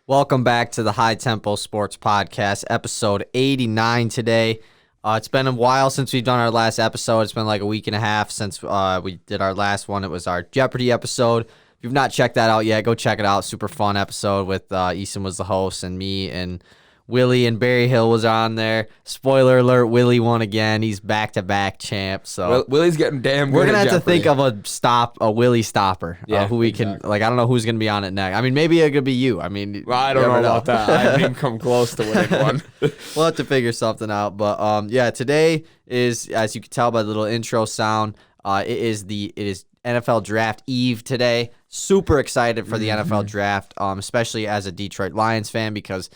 Welcome back to the High Tempo Sports Podcast, episode 89 today. It's been a while since we've done our last episode. It's been like a week and a half since we did our last one. It was our Jeopardy episode. If you've not checked that out yet, go check it out. Super fun episode with Easton was the host and me and Willie and Barry Hill was on there. Spoiler alert, Willie won again. He's back-to-back champ. So Willie's getting damn good. We're going to have Jeopardy. to think of a Willie stopper who we can, I don't know who's going to be on it next. I mean, maybe it could be you. I mean, well, I don't know about that. I haven't even come close to winning one. We'll have to figure something out. But today is, as you can tell by the little intro sound, it is NFL Draft Eve today. Super excited for the NFL Draft, especially as a Detroit Lions fan, because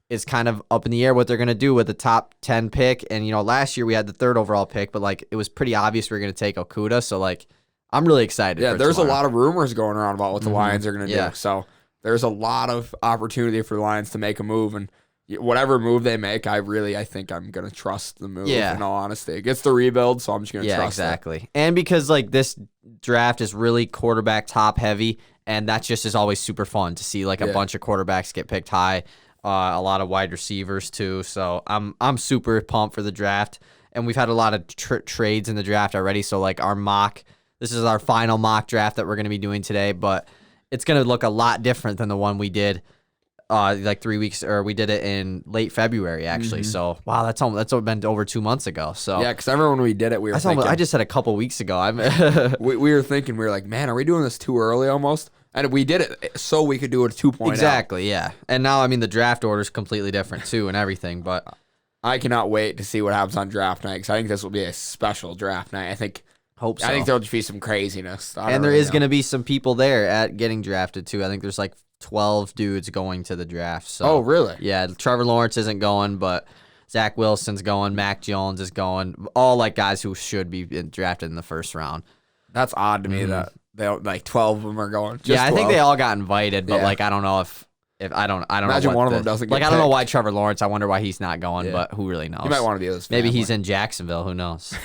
it's kind of up in the air what they're going to do with the top 10 pick. And, last year we had the third overall pick, but, it was pretty obvious we were going to take Okudah. So, I'm really excited. Yeah, for there's tomorrow. a lot of rumors going around about what the Lions are going to Yeah. do. So there's a lot of opportunity for the Lions to make a move. And whatever move they make, I think I'm going to trust the move, in all honesty. It gets the rebuild, so I'm just going to trust it. Exactly. And because, this draft is really quarterback top heavy, and that just is always super fun to see, a bunch of quarterbacks get picked high. A lot of wide receivers too, so I'm super pumped for the draft, and we've had a lot of trades in the draft already. So this is our final mock draft that we're going to be doing today, but it's going to look a lot different than the one we did 3 weeks, or we did it in late February actually. So wow, that's been over 2 months ago. So yeah, because I remember when we did it, we were thinking, I just said a couple weeks ago. we were thinking, we were like, man, are we doing this too early almost? And we did it so we could do it 2.0. Exactly, yeah. And now, the draft order is completely different too and everything. But I cannot wait to see what happens on draft night, because I think this will be a special draft night. Hope so. I think there'll just be some craziness. And there is going to be some people there at getting drafted too. I think there's 12 dudes going to the draft. So, oh, really? Yeah, Trevor Lawrence isn't going, but Zach Wilson's going, Mac Jones is going. All guys who should be drafted in the first round. That's odd to me that they 12 of them are going. Just I 12. think they all got invited, but I don't know if I don't imagine know one of them doesn't get I don't know picked. why Trevor Lawrence. I wonder why he's not going, but who really knows? He might want to be with his Maybe family. he's in Jacksonville. Who knows?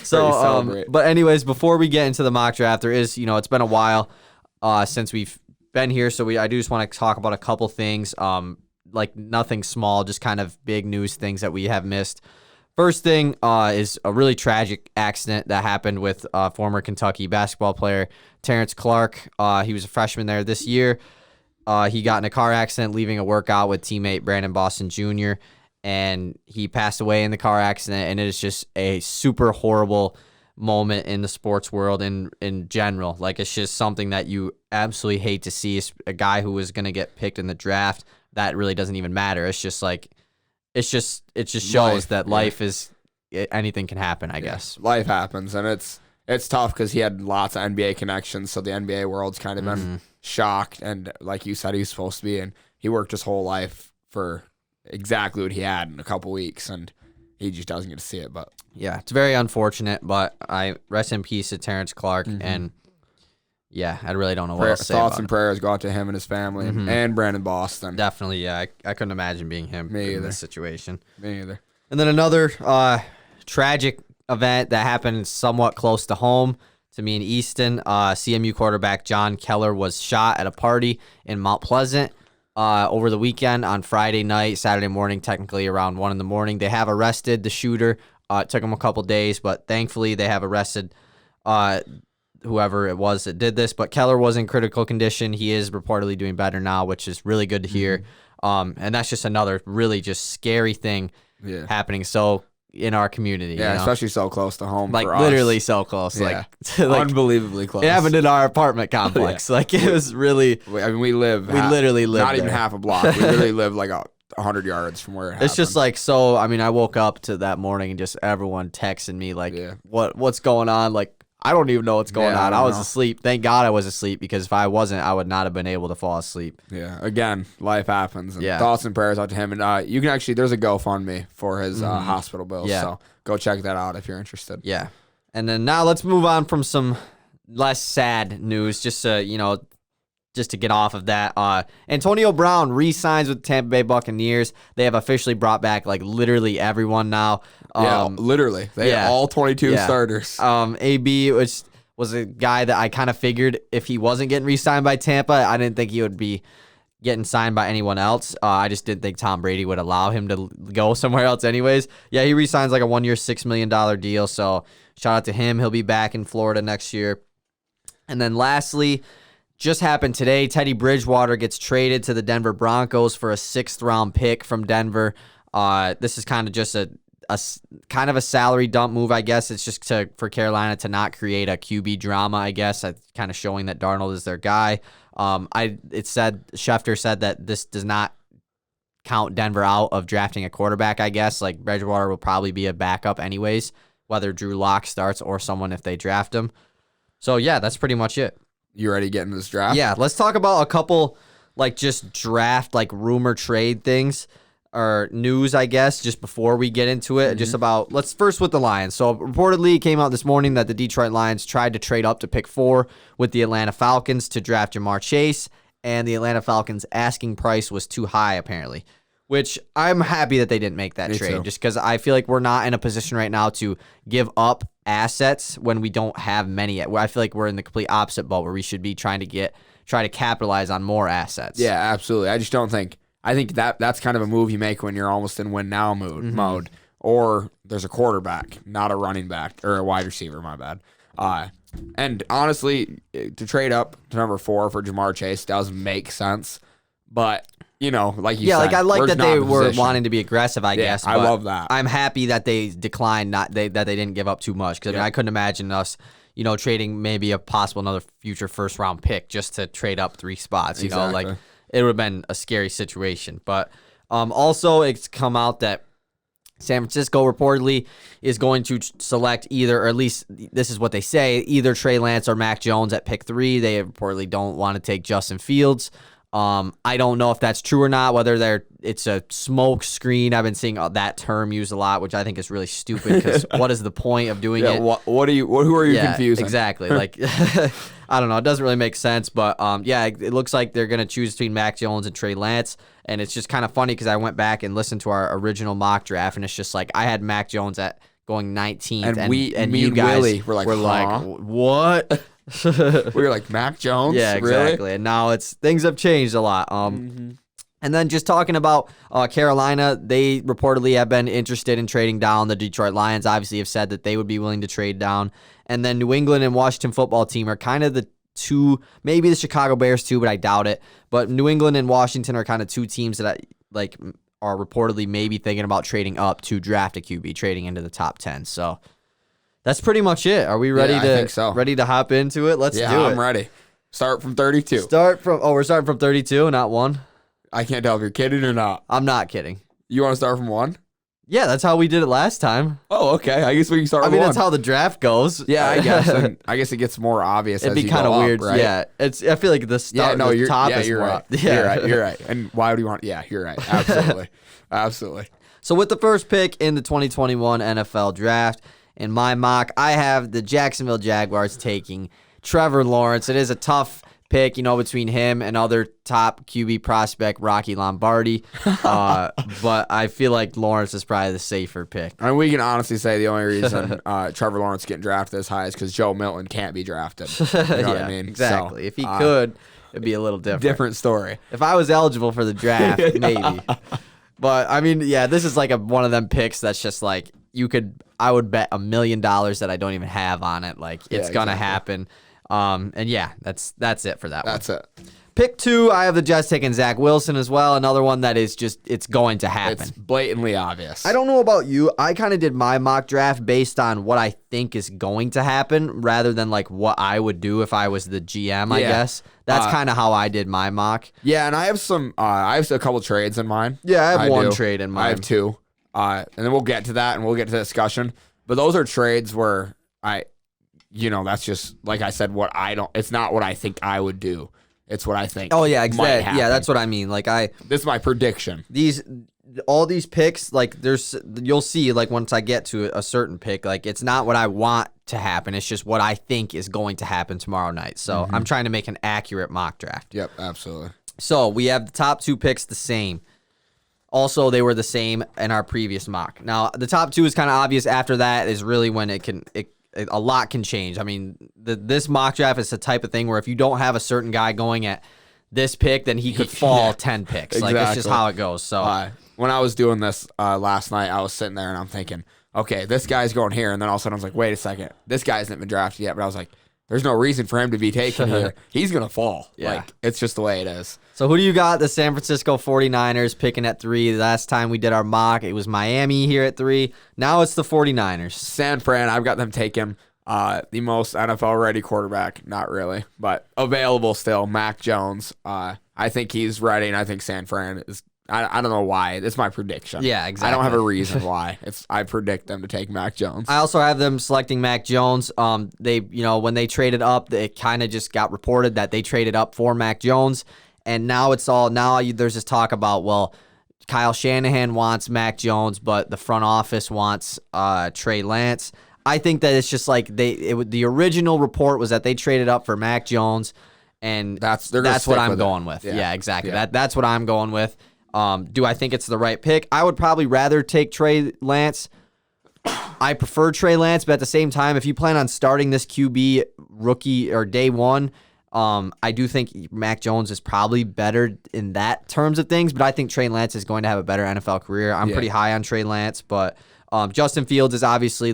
So, but anyways, before we get into the mock draft, there is, it's been a while since we've been here, so I do just want to talk about a couple things, nothing small, just kind of big news things that we have missed. First thing is a really tragic accident that happened with former Kentucky basketball player Terrence Clark. He was a freshman there this year. He got in a car accident leaving a workout with teammate Brandon Boston Jr., and he passed away in the car accident, and it is just a super horrible moment in the sports world in general. It's just something that you absolutely hate to see. It's a guy who was going to get picked in the draft. That really doesn't even matter. It's just it just shows that life is, anything can happen, I guess. Life happens, and it's tough because he had lots of NBA connections, so the NBA world's kind of been shocked, and like you said, he was supposed to be, and he worked his whole life for exactly what he had in a couple weeks, and he just doesn't get to see it. But yeah, it's very unfortunate, but I rest in peace to Terrence Clark, and yeah, I really don't know what else to say thoughts about and him. prayers go out to him and his family, and Brandon Boston. Definitely, yeah. I couldn't imagine being him in this situation. Me either. And then another tragic event that happened somewhat close to home to me and Easton. CMU quarterback John Keller was shot at a party in Mount Pleasant over the weekend on Friday night, Saturday morning, technically around 1 a.m. They have arrested the shooter. It took them a couple days, but thankfully they have arrested whoever it was that did this. But Keller was in critical condition. He is reportedly doing better now, which is really good to hear. And that's just another really just scary thing happening in our community. Yeah, especially so close to home. For literally us. so close. Unbelievably close. It happened in our apartment complex. It was really. We literally live not even half a block. We literally live 100 yards from where it happened. It's just I woke up to that morning and just everyone texting me what's going on? I don't even know what's going on. I was asleep. Thank God I was asleep, because if I wasn't, I would not have been able to fall asleep. Yeah. Again, life happens. And thoughts and prayers out to him. And you can actually, there's a GoFundMe for his hospital bills. Yeah. So go check that out if you're interested. Yeah. And then now let's move on from some less sad news, just to get off of that. Antonio Brown re-signs with the Tampa Bay Buccaneers. They have officially brought back literally everyone now. Literally. They had all 22 starters. AB, which was a guy that I kind of figured if he wasn't getting re-signed by Tampa, I didn't think he would be getting signed by anyone else. I just didn't think Tom Brady would allow him to go somewhere else anyways. Yeah, he re-signs like a 1-year, $6 million deal. So shout out to him. He'll be back in Florida next year. And then lastly, just happened today, Teddy Bridgewater gets traded to the Denver Broncos for a 6th-round pick from Denver. This is kind of just a kind of a salary dump move, I guess. It's just for Carolina to not create a QB drama, I guess. Kind of showing that Darnold is their guy. Schefter said that this does not count Denver out of drafting a quarterback, I guess. Like, Bridgewater will probably be a backup anyways, whether Drew Lock starts or someone if they draft him. So, yeah, that's pretty much it. You ready to get into this draft? Yeah, let's talk about a couple, like, just draft, like, rumor trade things. Or news, I guess, just before we get into it, just about, let's first with the Lions. So reportedly it came out this morning that the Detroit Lions tried to trade up to pick 4 with the Atlanta Falcons to draft Jamar Chase, and the Atlanta Falcons asking price was too high apparently, which I'm happy that they didn't make that trade, just because I feel like we're not in a position right now to give up assets when we don't have many. I feel like we're in the complete opposite boat where we should be try to capitalize on more assets. Yeah, absolutely. I just don't think. I think that's kind of a move you make when you're almost in win now mode, or there's a quarterback, not a running back, or a wide receiver, my bad. And honestly, to trade up to number 4 for Jamar Chase does make sense. But, like you said, like I like that they were wanting to be aggressive, I guess. I love that. I'm happy that they declined, that they didn't give up too much. Because I couldn't imagine us, trading maybe a possible another future 1st-round pick just to trade up 3 spots. Like, it would have been a scary situation. But also, it's come out that San Francisco reportedly is going to select either, or at least this is what they say, either Trey Lance or Mac Jones at pick 3. They reportedly don't want to take Justin Fields. I don't know if that's true or not, whether it's a smoke screen. I've been seeing that term used a lot, which I think is really stupid, because what is the point of doing it? Who are you confusing? Exactly. Like, I don't know. It doesn't really make sense, but it looks like they're going to choose between Mac Jones and Trey Lance, and it's just kind of funny because I went back and listened to our original mock draft, and it's just like I had Mac Jones at going 19th, and you guys Willie were like, what? We were like, Mac Jones? Yeah, exactly. Really? And now things have changed a lot. And then just talking about Carolina, they reportedly have been interested in trading down. The Detroit Lions obviously have said that they would be willing to trade down. And then New England and Washington football team are kind of the two, maybe the Chicago Bears too, but I doubt it. But New England and Washington are kind of two teams that are reportedly maybe thinking about trading up to draft a QB, trading into the top 10. So that's pretty much it. Are we ready I think so. Ready to hop into it? Let's do it. Yeah, I'm ready. Start from 32. We're starting from 32, not 1. I can't tell if you're kidding or not. I'm not kidding. You want to start from 1? Yeah, that's how we did it last time. Oh, okay. I guess we can start with 1. That's how the draft goes. Yeah, I guess. And I guess it gets more obvious It'd as be kind of weird. Up, right? Yeah, I feel like the start, the top is you're more right. up. Yeah. You're right. And why would you want? Yeah, you're right. Absolutely. Absolutely. So with the first pick in the 2021 NFL draft, in my mock, I have the Jacksonville Jaguars taking Trevor Lawrence. It is a tough pick, between him and other top QB prospect Rocky Lombardi. But I feel like Lawrence is probably the safer pick. I mean, we can honestly say the only reason Trevor Lawrence getting drafted as high is because Joe Milton can't be drafted. You know what I mean? Exactly. So, if he could, it'd be a little different. Different story. If I was eligible for the draft, maybe. But, I mean, this is like one of them picks that's just like, I would bet $1 million that I don't even have on it. Like, it's going to happen. And that's it for that one. That's it. Pick 2, I have the Jets taking Zach Wilson as well. Another one that is just, it's going to happen. It's blatantly obvious. I don't know about you. I kind of did my mock draft based on what I think is going to happen rather than like what I would do if I was the GM, I guess. That's kind of how I did my mock. Yeah, and I have a couple trades in mind. Yeah, I have one trade in mind. I have 2. And then we'll get to that and we'll get to the discussion. But those are trades where that's just, like I said, it's not what I think I would do. It's what I think. Oh, yeah, exactly. Yeah, that's what I mean. Like, this is my prediction. All these picks, like, you'll see, like, once I get to a certain pick, like, it's not what I want to happen. It's just what I think is going to happen tomorrow night. So I'm trying to make an accurate mock draft. Yep, absolutely. So we have the top 2 picks the same. Also, they were the same in our previous mock. Now, the top 2 is kind of obvious. After that is really when a lot can change. I mean, this mock draft is the type of thing where if you don't have a certain guy going at this pick, then he could fall 10 picks. Exactly. Like, it's just how it goes. So when I was doing this last night, I was sitting there and I'm thinking, okay, this guy's going here. And then all of a sudden I was like, wait a second. This guy hasn't been drafted yet. But I was like, there's no reason for him to be taken here. He's going to fall. Yeah. Like, it's just the way it is. So who do you got? The San Francisco 49ers picking at 3. Last time we did our mock, it was Miami here at 3. Now it's the 49ers. San Fran, I've got them taking the most NFL-ready quarterback. Not really, but available still, Mac Jones. I think he's ready, and I think San Fran is. I don't know why. It's my prediction. Yeah, exactly. I don't have a reason why. I predict them to take Mac Jones. I also have them selecting Mac Jones. They, when they traded up, it kind of just got reported that they traded up for Mac Jones, and now there's this talk about, well, Kyle Shanahan wants Mac Jones, but the front office wants Trey Lance. I think that it's just like the original report was that they traded up for Mac Jones, and that's what I'm going with. Yeah, exactly. Yeah. That's what I'm going with. Do I think it's the right pick? I would probably rather take Trey Lance. I prefer Trey Lance, but at the same time, if you plan on starting this QB rookie or day one, I do think Mac Jones is probably better in that terms of things, but I think Trey Lance is going to have a better NFL career. I'm pretty high on Trey Lance, but Justin Fields is obviously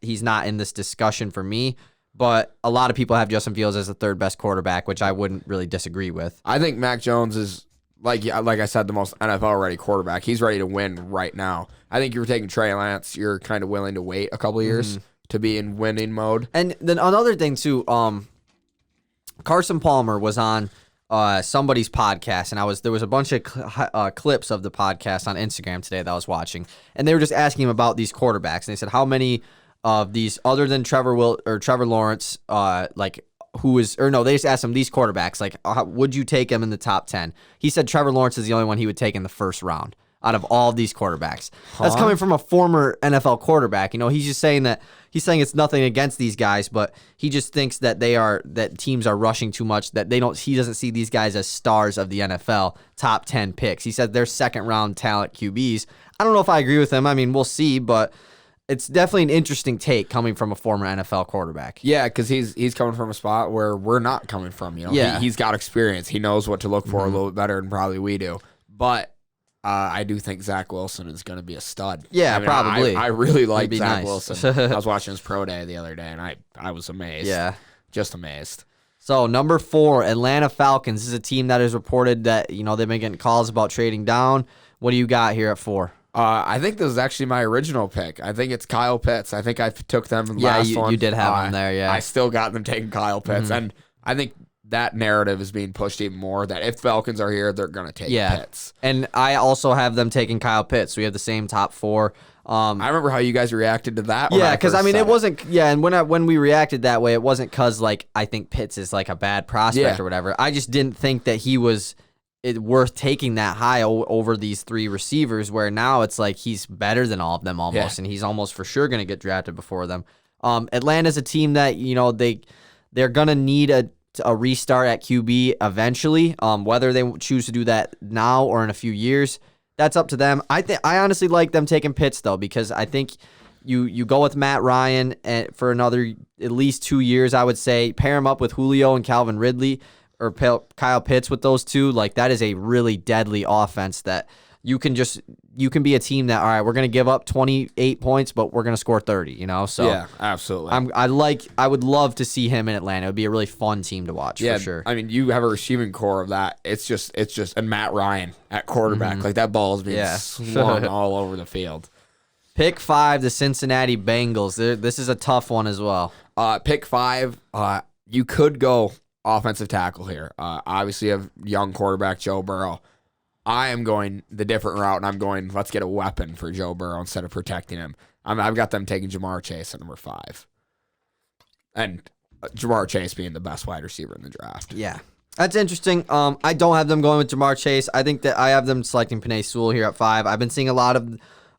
he's not in this discussion for me, but a lot of people have Justin Fields as the third best quarterback, which I wouldn't really disagree with. I think Mac Jones is, like I said, the most NFL-ready quarterback. He's ready to win right now. I think if you're taking Trey Lance, you're kind of willing to wait a couple of years to be in winning mode. And then another thing, too, Carson Palmer was on somebody's podcast, and there was a bunch of clips of the podcast on Instagram today that I was watching, and they were just asking him about these quarterbacks, and they said, how many of these, other than Trevor Lawrence, they just asked him these quarterbacks, would you take him in the top 10? He said Trevor Lawrence is the only one he would take in the first round out of all of these quarterbacks. That's coming from a former NFL quarterback. He's just saying that it's nothing against these guys, but he just thinks that that teams are rushing too much, that he doesn't see these guys as stars of the NFL, top 10 picks. He said they're second round talent QBs. I don't know if I agree with him. I mean, we'll see, but it's definitely an interesting take coming from a former NFL quarterback. Yeah, because he's coming from a spot where we're not coming from. Yeah. He's got experience. He knows what to look for a little bit better than probably we do. But I do think Zach Wilson is going to be a stud. Yeah, probably. I really like Zach nice. Wilson. I was watching his pro day the other day, and I was amazed. Yeah, just amazed. So number 4, Atlanta Falcons. This is a team that is reported that they've been getting calls about trading down. What do you got here at 4? I think this is actually my original pick. I think it's Kyle Pitts. I think I took them in the last one. You did have him there, yeah. I still got them taking Kyle Pitts. And I think that narrative is being pushed even more, that if Falcons are here, they're going to take Pitts. And I also have them taking Kyle Pitts. We have the same top 4. I remember how you guys reacted to that. Yeah, because it wasn't. Yeah, and when we reacted that way, it wasn't because I think Pitts is a bad prospect or whatever. I just didn't think that he was worth taking that high over these 3 receivers, where now it's he's better than all of them almost, and he's almost for sure going to get drafted before them. Atlanta's a team that they're going to need a restart at QB eventually. Whether they choose to do that now or in a few years, that's up to them. I honestly like them taking Pitts though, because I think you go with Matt Ryan for another at least 2 years. I would say pair him up with Julio and Calvin Ridley, or Kyle Pitts with those two. That is a really deadly offense that you can be a team that, all right, we're going to give up 28 points, but we're going to score 30, So yeah, absolutely. I would love to see him in Atlanta. It would be a really fun team to watch for sure. I mean, you have a receiving core of that. It's just and Matt Ryan at quarterback. That ball is being swung all over the field. Pick 5, the Cincinnati Bengals. This is a tough one as well. Pick 5, you could go offensive tackle here. Obviously, you have young quarterback Joe Burrow. I am going the different route, and I'm going, let's get a weapon for Joe Burrow instead of protecting him. I've got them taking Jamar Chase at number 5. And Jamar Chase being the best wide receiver in the draft. Yeah. That's interesting. I don't have them going with Jamar Chase. I think that I have them selecting Penei Sewell here at 5. I've been seeing a lot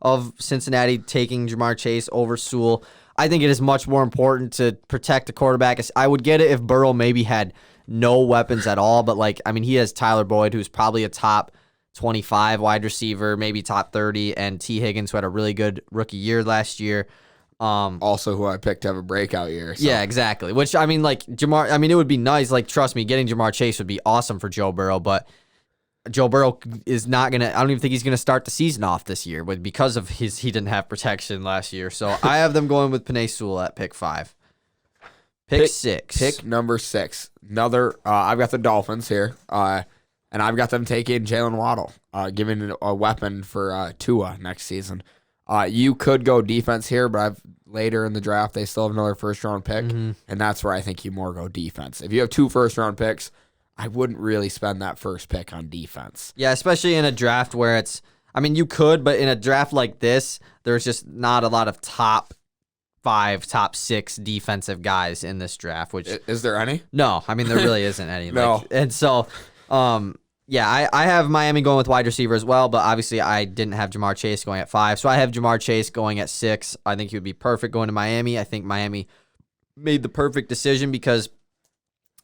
of Cincinnati taking Jamar Chase over Sewell. I think it is much more important to protect the quarterback. I would get it if Burrow maybe had no weapons at all, but he has Tyler Boyd, who's probably a top 25 wide receiver, maybe top 30, and T. Higgins, who had a really good rookie year last year. Also, who I picked to have a breakout year. So. Yeah, exactly. Which, I mean, like, Jamar, I mean, it would be nice. Like, trust me, getting Jamar Chase would be awesome for Joe Burrow, but Joe Burrow is not going to, I don't even think he's going to start the season off this year because of he didn't have protection last year. So I have them going with Penei Sewell at pick 5. Pick 6. Pick number 6. Another, I've got the Dolphins here, and I've got them taking Jalen Waddle, giving a weapon for Tua next season. You could go defense here, but later in the draft, they still have another first-round pick, and that's where I think you more go defense. If you have 2 first-round picks, I wouldn't really spend that first pick on defense. Yeah, especially in a draft where it's, I mean, you could, but in a draft like this, there's just not a lot of top 5, top 6 defensive guys in this draft. Which is there any? No, I mean, there really isn't any. No. And so, yeah, I have Miami going with wide receiver as well, but obviously I didn't have Jamar Chase going at 5. So I have Jamar Chase going at 6. I think he would be perfect going to Miami. I think Miami made the perfect decision because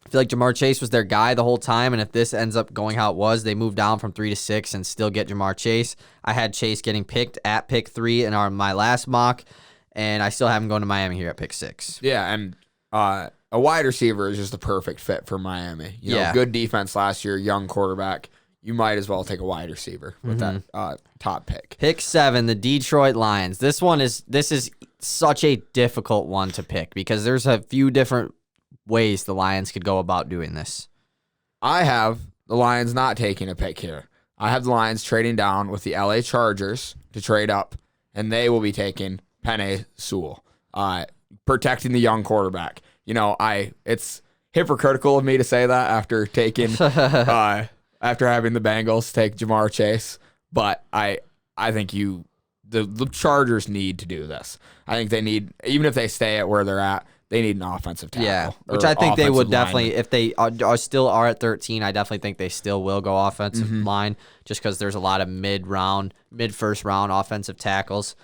I feel like Jamar Chase was their guy the whole time, and if this ends up going how it was, they move down from 3 to 6 and still get Jamar Chase. I had Chase getting picked at pick 3 in my last mock, and I still have him going to Miami here at pick 6. Yeah, and a wide receiver is just the perfect fit for Miami. You know, good defense last year, young quarterback. You might as well take a wide receiver with that top pick. Pick 7, the Detroit Lions. This is such a difficult one to pick because there's a few different ways the Lions could go about doing this. I have the Lions not taking a pick here. I have the Lions trading down with the LA Chargers to trade up, and they will be taking Penei Sewell, protecting the young quarterback. You know, it's hypocritical of me to say that after taking after having the Bengals take Jamar Chase, but I think the Chargers need to do this. I think they need, even if they stay at where they're at, they need an offensive tackle. Yeah, which I think they would definitely, if they still are at 13, I definitely think they still will go offensive line just because there's a lot of mid-first round offensive tackles.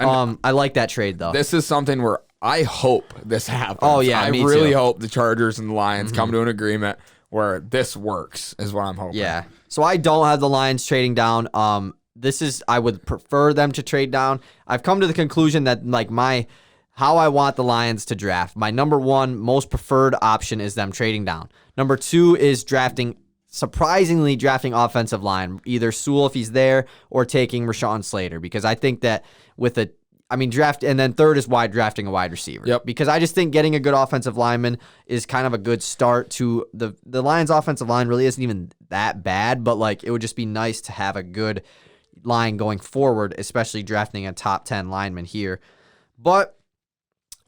I like that trade, though. This is something where I hope this happens. Oh, yeah, I me really too. hope the Chargers and the Lions come to an agreement where this works, is what I'm hoping. Yeah. So I don't have the Lions trading down. I would prefer them to trade down. I've come to the conclusion that, like, how I want the Lions to draft. My number 1 most preferred option is them trading down. Number 2 is surprisingly drafting offensive line, either Sewell if he's there or taking Rashawn Slater, because I think that draft, and then 3rd is drafting a wide receiver. Yep. Because I just think getting a good offensive lineman is kind of a good start to the Lions offensive line really isn't even that bad, but like it would just be nice to have a good line going forward, especially drafting a top 10 lineman here. But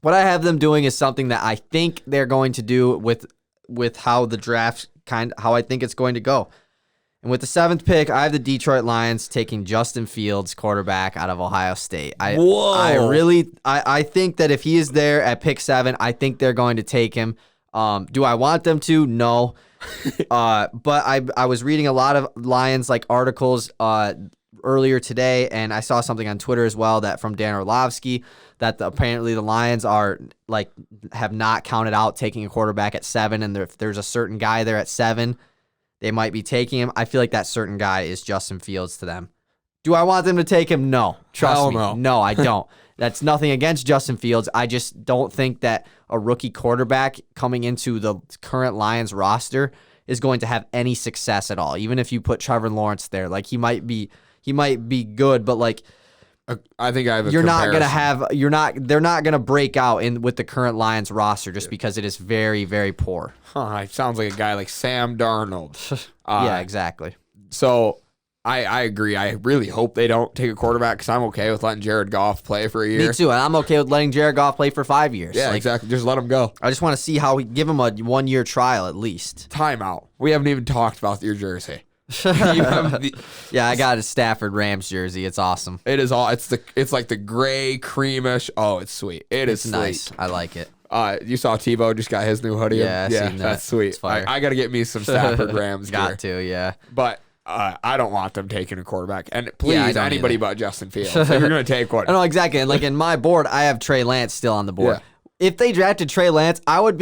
what I have them doing is something that I think they're going to do with how the draft how I think it's going to go. And with the 7th pick, I have the Detroit Lions taking Justin Fields, quarterback out of Ohio State. I think that if he is there at pick 7, I think they're going to take him. Do I want them to? No. But I was reading a lot of Lions articles earlier today, and I saw something on Twitter as well that from Dan Orlovsky that apparently the Lions have not counted out taking a quarterback at 7, and if there's a certain guy there at 7, they might be taking him. I feel like that certain guy is Justin Fields to them. Do I want them to take him? No. Trust me. No, I don't. That's nothing against Justin Fields. I just don't think that a rookie quarterback coming into the current Lions roster is going to have any success at all. Even if you put Trevor Lawrence there, he might be good, but I think I have a you're not comparison. They're not gonna break out with the current Lions roster just because it is very, very poor. It sounds like a guy like Sam Darnold. Yeah, exactly. So I agree. I really hope they don't take a quarterback because I'm okay with letting Jared Goff play for a year. Me too. And I'm okay with letting Jared Goff play for 5 years. Yeah, exactly. Just let him go. I just want to see how we give him a 1-year trial at least. Timeout. We haven't even talked about your jersey. Yeah, I got a Stafford Rams jersey. It's awesome. It is it's like the gray creamish. Oh, it's sweet. It's sweet. Nice. I like it. You saw Tebow just got his new hoodie. Yeah, that's sweet. I got to get me some Stafford Rams gear. Got to, yeah. But I don't want them taking a quarterback. And please, anybody but Justin Fields. If you're going to take one. No, exactly. And in my board, I have Trey Lance still on the board. Yeah. If they drafted Trey Lance, I would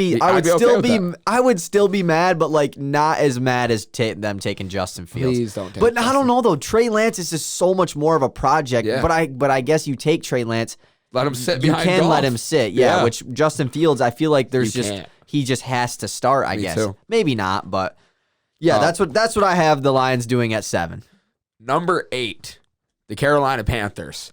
still be mad, but not as mad as them taking Justin Fields. Please don't I don't know though. Trey Lance is just so much more of a project. Yeah. But I guess you take Trey Lance. let him sit you behind can Goff. let him sit. Yeah, which Justin Fields, I feel like he just has to start, I guess. Too. Maybe not, but yeah, that's what I have the Lions doing at 7. Number 8, the Carolina Panthers.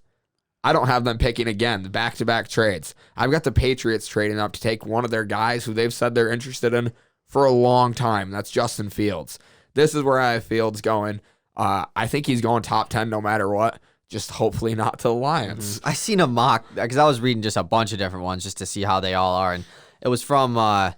I don't have them picking again, the back-to-back trades. I've got the Patriots trading up to take one of their guys who they've said they're interested in for a long time. That's Justin Fields. This is where I have Fields going. I think he's going top 10 no matter what. Just hopefully not to the Lions. I seen a mock because I was reading just a bunch of different ones just to see how they all are, and it was from a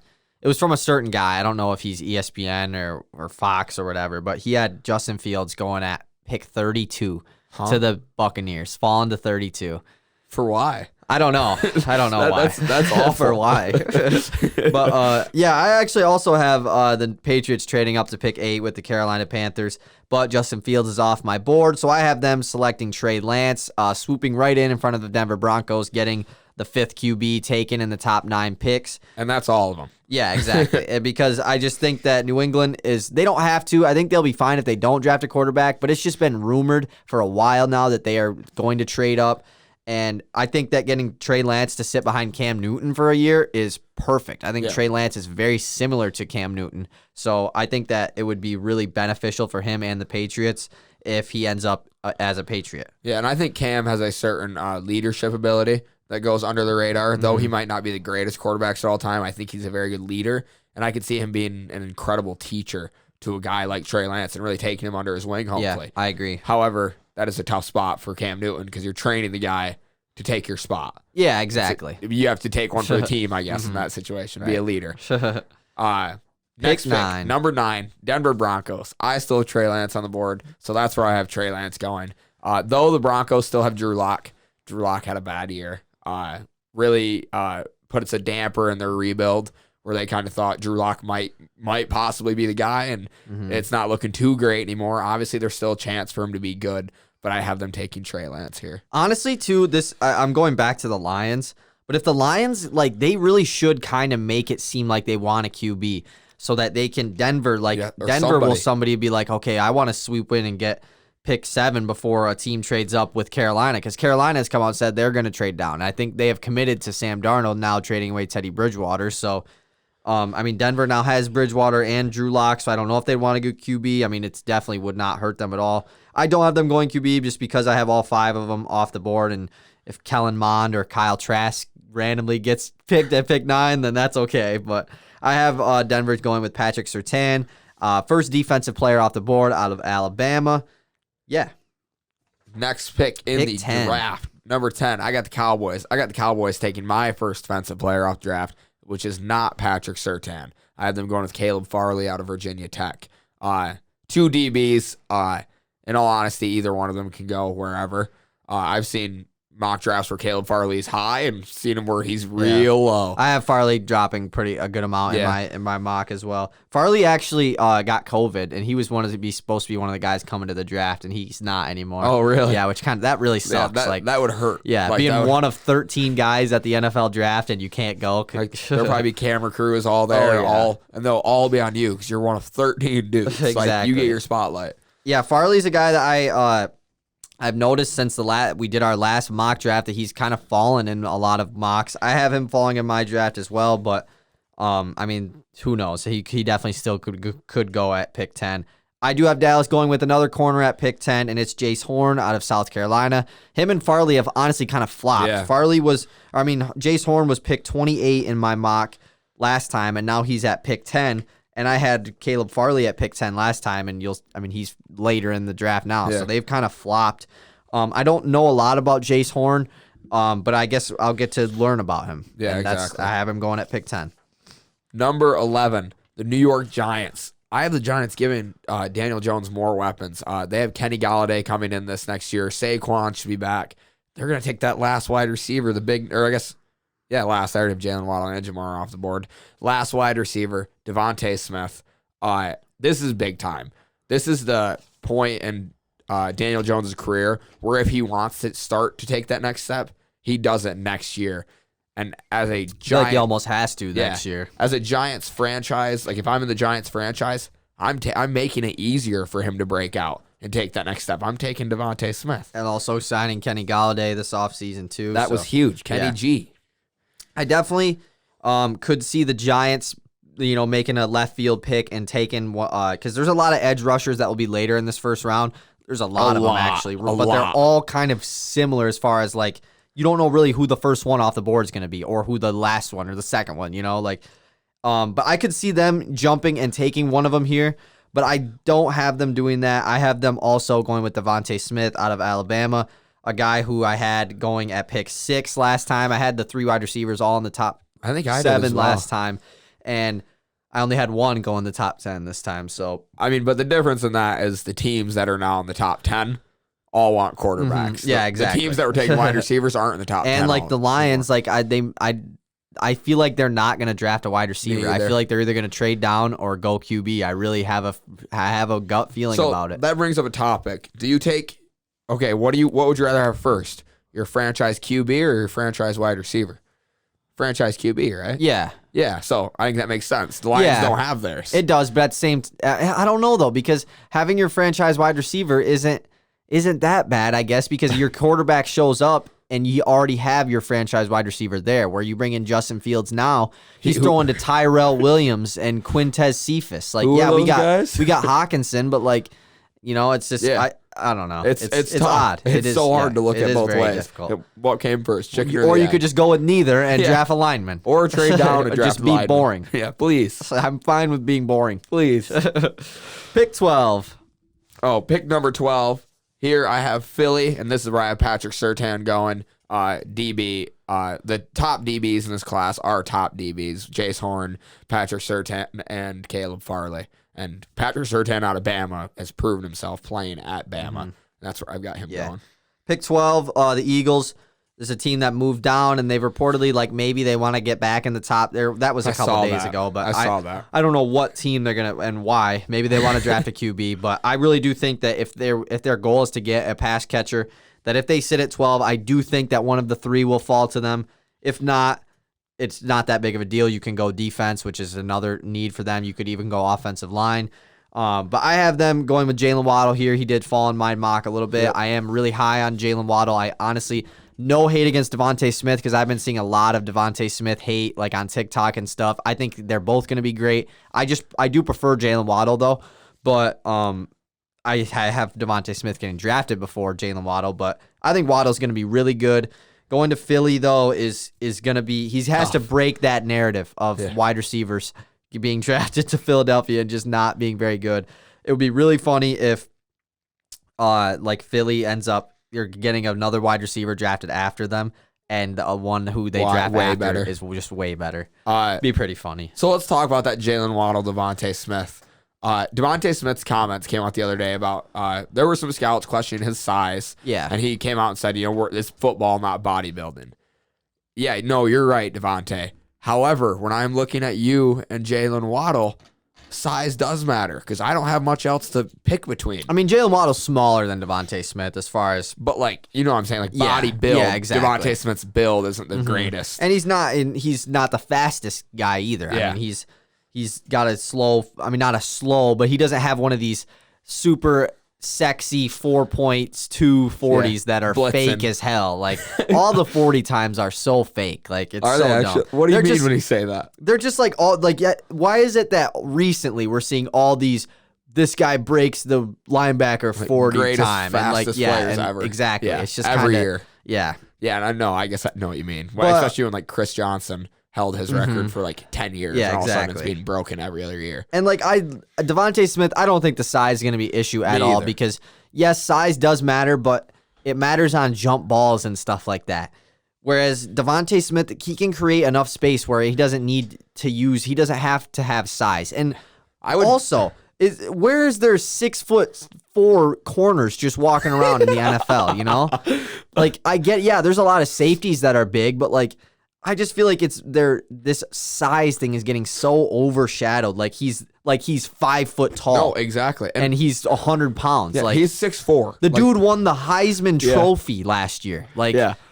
certain guy. I don't know if he's ESPN or Fox or whatever, but he had Justin Fields going at pick 32 to the Buccaneers, falling to 32. For why? I don't know. Why. That's awful. For why. But yeah, I actually also have the Patriots trading up to pick 8 with the Carolina Panthers, but Justin Fields is off my board, so I have them selecting Trey Lance, swooping right in front of the Denver Broncos, getting the 5th QB taken in the top 9 picks. And that's all of them. Yeah, exactly. Because I just think that New England they don't have to. I think they'll be fine if they don't draft a quarterback, but it's just been rumored for a while now that they are going to trade up. And I think that getting Trey Lance to sit behind Cam Newton for a year is perfect. I think Trey Lance is very similar to Cam Newton. So I think that it would be really beneficial for him and the Patriots if he ends up as a Patriot. Yeah, and I think Cam has a certain leadership ability that goes under the radar. Though he might not be the greatest quarterbacks of all time, I think he's a very good leader. And I could see him being an incredible teacher to a guy like Trey Lance and really taking him under his wing, hopefully. Yeah, I agree. However, that is a tough spot for Cam Newton because you're training the guy to take your spot. Yeah, exactly. So you have to take one for the team, I guess, in that situation. Be a leader. Next pick, 9. number 9, Denver Broncos. I still have Trey Lance on the board, so that's where I have Trey Lance going. Though the Broncos still have Drew Lock. Drew Lock had a bad year. Really puts a damper in their rebuild where they kind of thought Drew Lock might possibly be the guy, and it's not looking too great anymore. Obviously, there's still a chance for him to be good, but I have them taking Trey Lance here. Honestly, too, I'm going back to the Lions, but if the Lions, they really should kind of make it seem like they want a QB so that they can, Denver will somebody be like, okay, I want to swoop in and get pick 7 before a team trades up with Carolina, because Carolina has come out and said they're going to trade down. I think they have committed to Sam Darnold now, trading away Teddy Bridgewater, so Denver now has Bridgewater and Drew Lock, so I don't know if they'd want to go QB. It definitely would not hurt them at all. I don't have them going QB just because I have all 5 of them off the board, and if Kellen Mond or Kyle Trask randomly gets picked at pick 9, then that's okay. But I have Denver going with Patrick Surtain, first defensive player off the board out of Alabama. Yeah. Next pick in the draft, number 10, I got the Cowboys. I got the Cowboys taking my first defensive player off draft, which is not Patrick Surtain. I have them going with Caleb Farley out of Virginia Tech. 2 DBs. In all honesty, either one of them can go wherever. I've seen mock drafts where Caleb Farley's high and seen him where he's real low. I have Farley dropping a good amount in my mock as well. Farley actually got COVID, and he was supposed to be one of the guys coming to the draft, and he's not anymore. Oh, really? Yeah, which that really sucks. Yeah, that would hurt. Yeah, being one of 13 guys at the NFL draft and you can't go. There'll probably be camera crews all there, and they'll all be on you because you're one of 13 dudes. Exactly. You get your spotlight. Yeah, Farley's a guy that I've noticed since we did our last mock draft that he's kind of fallen in a lot of mocks. I have him falling in my draft as well, but who knows? He definitely still could go at pick 10. I do have Dallas going with another corner at pick 10, and it's Jace Horn out of South Carolina. Him and Farley have honestly kind of flopped. Yeah. Jace Horn was picked 28 in my mock last time, and now he's at pick 10. And I had Caleb Farley at pick 10 last time, and he's later in the draft now, so they've kind of flopped. I don't know a lot about Jace Horn, but I guess I'll get to learn about him. Yeah, and exactly. I have him going at pick 10. Number 11, the New York Giants. I have the Giants giving Daniel Jones more weapons. They have Kenny Galladay coming in this next year. Saquon should be back. They're going to take that last wide receiver, last. I already have Jalen Waddle and Jamar off the board. Last wide receiver, Devontae Smith. This is big time. This is the point in Daniel Jones' career where if he wants to start to take that next step, he does it next year. And as a Giant, he almost has to next year. As a Giants franchise, if I'm in the Giants franchise, I'm making it easier for him to break out. and take that next step, I'm taking Devontae Smith. And also signing Kenny Galladay this offseason too. That was huge. Kenny G. I definitely could see the Giants, making a left field pick and taking because there's a lot of edge rushers that will be later in this first round. There's a lot of them actually, but they're all kind of similar as far as like you don't know really who the first one off the board is going to be or who the last one or the second one. But I could see them jumping and taking one of them here. But I don't have them doing that. I have them also going with Devontae Smith out of Alabama, a guy who I had going at pick 6 last time. I had the 3 wide receivers all in the top I think I 7 did as well. last time, and I only had one go in the top 10 this time. So but the difference in that is the teams that are now in the top 10 all want quarterbacks. Yeah, exactly. The teams that were taking wide receivers aren't in the top 10. And like the Lions, like I feel like they're not going to draft a wide receiver. I feel like they're either going to trade down or go QB. I really have a gut feeling about it. That brings up a topic. Do you take what would you rather have first? Your franchise QB or your franchise wide receiver? Franchise QB, right? Yeah. Yeah, so I think that makes sense. The Lions don't have theirs. It does, but at the same I don't know though, because having your franchise wide receiver isn't that bad, I guess, because your quarterback shows up and you already have your franchise wide receiver there. Where you bring in Justin Fields now, he's throwing to Tyrell Williams and Quintez Cephus. Like, we got Hawkinson, but like, it's just I don't know. It's odd. It's so hard to look at both ways. What came first, chicken or you egg? could just go with neither and draft a lineman, or trade down and draft just be lineman. boring. Yeah, please. I'm fine with being boring. Please. Pick 12. Oh, pick number 12. Here I have Philly, and this is where I have Patrick Surtain going. DB. The top DBs in this class are top DBs: Jace Horn, Patrick Surtain, and Caleb Farley. And Patrick Surtain out of Bama has proven himself playing at Bama. Mm-hmm. That's where I've got him going. Pick 12, the Eagles. There's a team that moved down, and they've reportedly, like, maybe they want to get back in the top. That was a couple days ago, but I saw that. I don't know what team they're going to and why. Maybe they want to draft a QB, but I really do think that if their goal is to get a pass catcher, that if they sit at 12, I do think that one of the 3 will fall to them. If not, it's not that big of a deal. You can go defense, which is another need for them. You could even go offensive line. But I have them going with Jalen Waddle here. He did fall in my mock a little bit. Yep. I am really high on Jalen Waddle. I honestly, no hate against Devontae Smith because I've been seeing a lot of Devontae Smith hate like on TikTok and stuff. I think they're both going to be great. I do prefer Jalen Waddle though, but I have Devontae Smith getting drafted before Jalen Waddle, but I think Waddle's going to be really good. Going to Philly, though, is going to be... He has to break that narrative of wide receivers being drafted to Philadelphia and just not being very good. It would be really funny if, Philly ends up... You're getting another wide receiver drafted after them, and one who they draft after is just way better. Be pretty funny. So let's talk about that Jalen Waddle, Devontae Smith. Devontae Smith's comments came out the other day about there were some scouts questioning his size. Yeah. And he came out and said, it's football, not bodybuilding. Yeah, no, you're right, Devontae. However, when I'm looking at you and Jalen Waddle, size does matter because I don't have much else to pick between. I mean, Jalen Waddle's smaller than Devontae Smith as far as... But, you know what I'm saying? Body build. Yeah, exactly. Devontae Smith's build isn't the greatest. And he's not the fastest guy either. Yeah. I mean, he's got but he doesn't have one of these super sexy 4.2 40s that are blitzing. fake as hell. Like all the 40 times are so fake. Like it's are so they dumb. What do you mean when you say that? They're just like all like why is it that recently we're seeing all these this guy breaks the linebacker 40 times and players ever. Exactly. Yeah. It's just every kinda, year. Yeah. Yeah, and I know. I guess I know what you mean. Well, especially when Chris Johnson held his record for 10 years. Yeah, and all of a sudden it's exactly. being broken every other year. And Devontae Smith, I don't think the size is going to be an issue at all because yes, size does matter, but it matters on jump balls and stuff like that. Whereas Devontae Smith, he can create enough space where he doesn't have to have size. And where is there 6'4" corners just walking around in the NFL, I get, there's a lot of safeties that are big, but I just feel like this size thing is getting so overshadowed. He's 5 foot tall. No, exactly. And he's 100 pounds. Yeah, he's 6'4". The dude won the Heisman Trophy last year.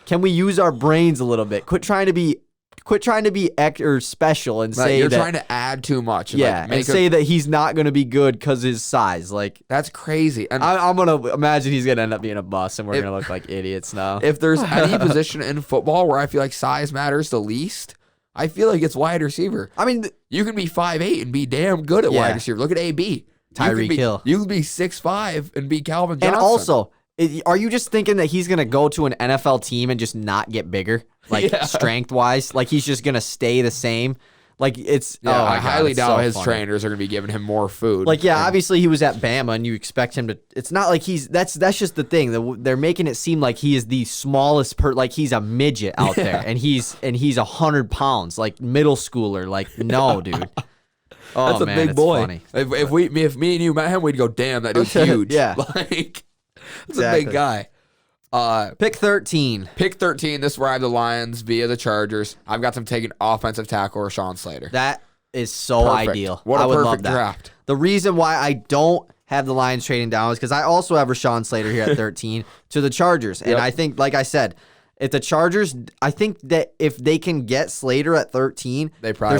Can we use our brains a little bit? Quit trying to be quit trying to be or special and say you're that, trying to add too much. And say that he's not going to be good because his size. Like, that's crazy. And I'm going to imagine he's going to end up being a bust, and we're going to look like idiots now. If there's any position in football where I feel like size matters the least, I feel like it's wide receiver. I mean, you can be 5'8" and be damn good at wide receiver. Look at AB. Tyreek Hill. You can be 6'5" and be Calvin Johnson. And also, are you just thinking that he's going to go to an NFL team and just not get bigger? Like, strength-wise? Like, he's just going to stay the same? Like, it's... Yeah, I highly doubt his funny. trainers are going to be giving him more food. Like, obviously he was at Bama, and you expect him to... It's not like he's... That's just the thing. They're making it seem like he is the smallest... like, he's a midget out there, and he's 100 pounds, like, middle schooler. Like, no, dude. Oh, that's a man, big boy. Funny. If me and you met him, we'd go, damn, that dude's huge. Yeah. Like, that's a big guy. Pick 13. Pick 13. This is where I have the Lions via the Chargers. I've got them taking offensive tackle Rashawn Slater. That is so Perfect. ideal. What I a would perfect love that. draft. The reason why I don't have the Lions trading down is because I also have Rashawn Slater here at 13 to the Chargers. And I think, like I said, if the Chargers, I think that if they can get Slater at 13, they probably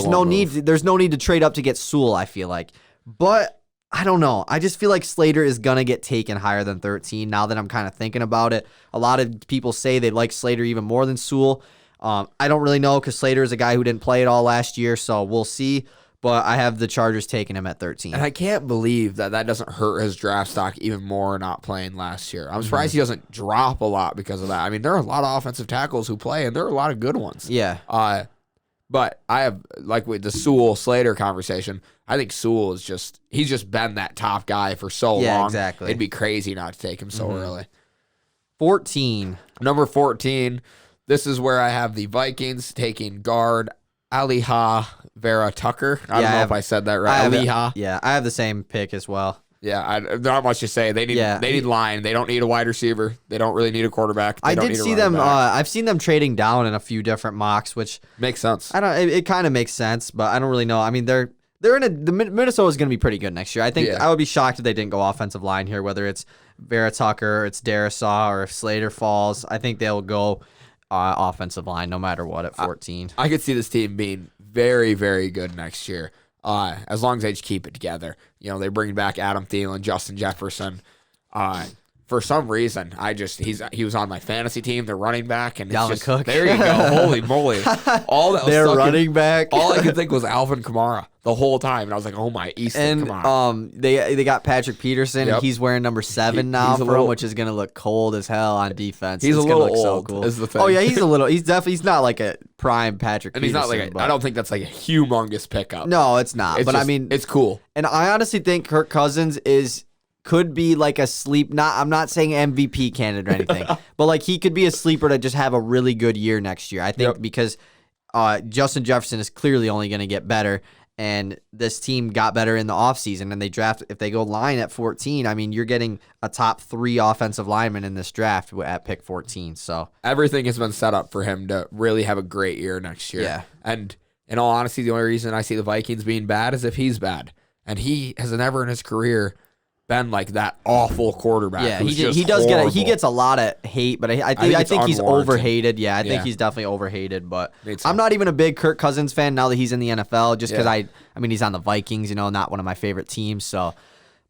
there's no need to trade up to get Sewell, I feel like. But I don't know. I just feel like Slater is going to get taken higher than 13 now that I'm kind of thinking about it. A lot of people say they like Slater even more than Sewell. I don't really know because Slater is a guy who didn't play at all last year, so we'll see. But I have the Chargers taking him at 13. And I can't believe that doesn't hurt his draft stock even more not playing last year. I'm surprised he doesn't drop a lot because of that. I mean, there are a lot of offensive tackles who play, and there are a lot of good ones. Yeah. But I have, like with the Sewell-Slater conversation, I think Sewell is he's just been that top guy for so long. Yeah, exactly. It'd be crazy not to take him so early. 14. Number 14, this is where I have the Vikings taking guard Aliha Vera Tucker. I don't know if I said that right. Aliha. Yeah, I have the same pick as well. Yeah, not much to say. They need line. They don't need a wide receiver. They don't really need a quarterback. I did see them. I've seen them trading down in a few different mocks, which makes sense. It kind of makes sense, but I don't really know. I mean, they're in Minnesota is going to be pretty good next year. I think I would be shocked if they didn't go offensive line here, whether it's Vera Tucker, or it's Darisaw, or if Slater falls. I think they'll go offensive line no matter what at 14. I could see this team being very, very good next year. As long as they just keep it together. You know, they bring back Adam Thielen, Justin Jefferson. For some reason, he was on my fantasy team. They're running back, and Dalvin Cook. There you go. Holy moly! All that was they're running back. All I could think was Alvin Kamara the whole time, and I was like, "Oh my, Easton Kamara." They got Patrick Peterson. Yep. He's wearing number 7 now for him, which is gonna look cold as hell on defense. He's it's a little look old. So cool. Is the thing. Oh yeah, he's a little. He's not like a prime Patrick. And Peterson, he's not like I don't think that's like a humongous pickup. No, it's not. It's but just, I mean, it's cool. And I honestly think Kirk Cousins could be like a sleep. I'm not saying MVP candidate or anything, but like he could be a sleeper to just have a really good year next year. I think because Justin Jefferson is clearly only going to get better, and this team got better in the offseason, and if they go line at 14, I mean, you're getting a top 3 offensive lineman in this draft at pick 14. So everything has been set up for him to really have a great year next year. Yeah. And in all honesty, the only reason I see the Vikings being bad is if he's bad. And he has never in his career been like that awful quarterback. Yeah, he gets a lot of hate, but I think he's overhated. Yeah, I think he's definitely overhated. But I'm not even a big Kirk Cousins fan now that he's in the NFL, just because I mean he's on the Vikings, not one of my favorite teams. So,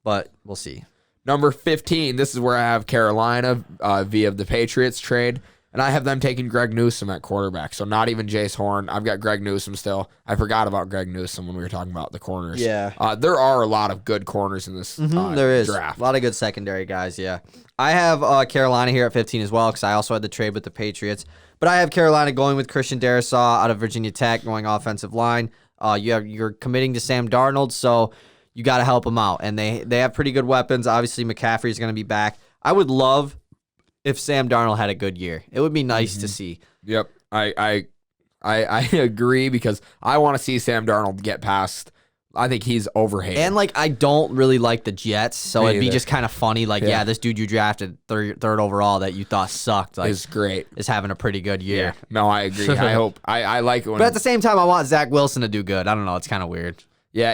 but we'll see. Number 15. This is where I have Carolina via the Patriots trade. And I have them taking Greg Newsome at quarterback. So not even Jace Horn. I've got Greg Newsome still. I forgot about Greg Newsome when we were talking about the corners. Yeah. There are a lot of good corners in this there is draft. A lot of good secondary guys, yeah. I have Carolina here at 15 as well because I also had the trade with the Patriots. But I have Carolina going with Christian Darisaw out of Virginia Tech, going offensive line. You're committing to Sam Darnold, so you got to help him out. And they have pretty good weapons. Obviously, McCaffrey is going to be back. I would love if Sam Darnold had a good year. It would be nice to see. Yep. I agree because I want to see Sam Darnold get past. I think he's overhated. And I don't really like the Jets, so Me it'd be either. just kind of funny. This dude you drafted third overall that you thought sucked is great. Is having a pretty good year. Yeah. No, I agree. I hope. I like it when. But at the same time, I want Zach Wilson to do good. I don't know. It's kind of weird. Yeah,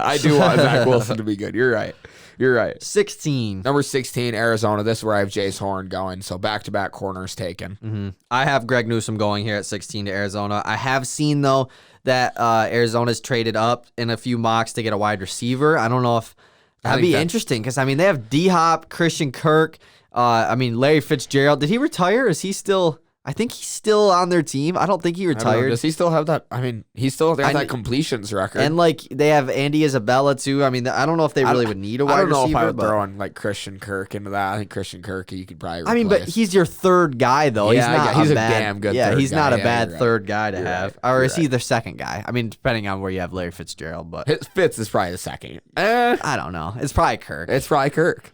I do want Zach Wilson to be good. You're right. You're right. 16. Number 16, Arizona. This is where I have Jace Horn going. So back-to-back corners taken. Mm-hmm. I have Greg Newsome going here at 16 to Arizona. I have seen, though, that Arizona's traded up in a few mocks to get a wide receiver. I don't know if that'd be interesting because, I mean, they have D-Hop, Christian Kirk, Larry Fitzgerald. Did he retire? Is he still... I think he's still on their team. I don't think he retired. Does he still have that? I mean, he's still got that completions record. And, like, they have Andy Isabella, too. I mean, I don't know if they really would need a wide receiver. I don't know if I would throw in, like, Christian Kirk into that. I think Christian Kirk, you could probably replace. I mean, but he's your third guy, though. Yeah, he's a damn good third guy. Yeah, he's not a bad third guy to You're have. right. Or is he their second guy? I mean, depending on where you have Larry Fitzgerald. But Fitz is probably the second. I don't know. It's probably Kirk. It's probably Kirk.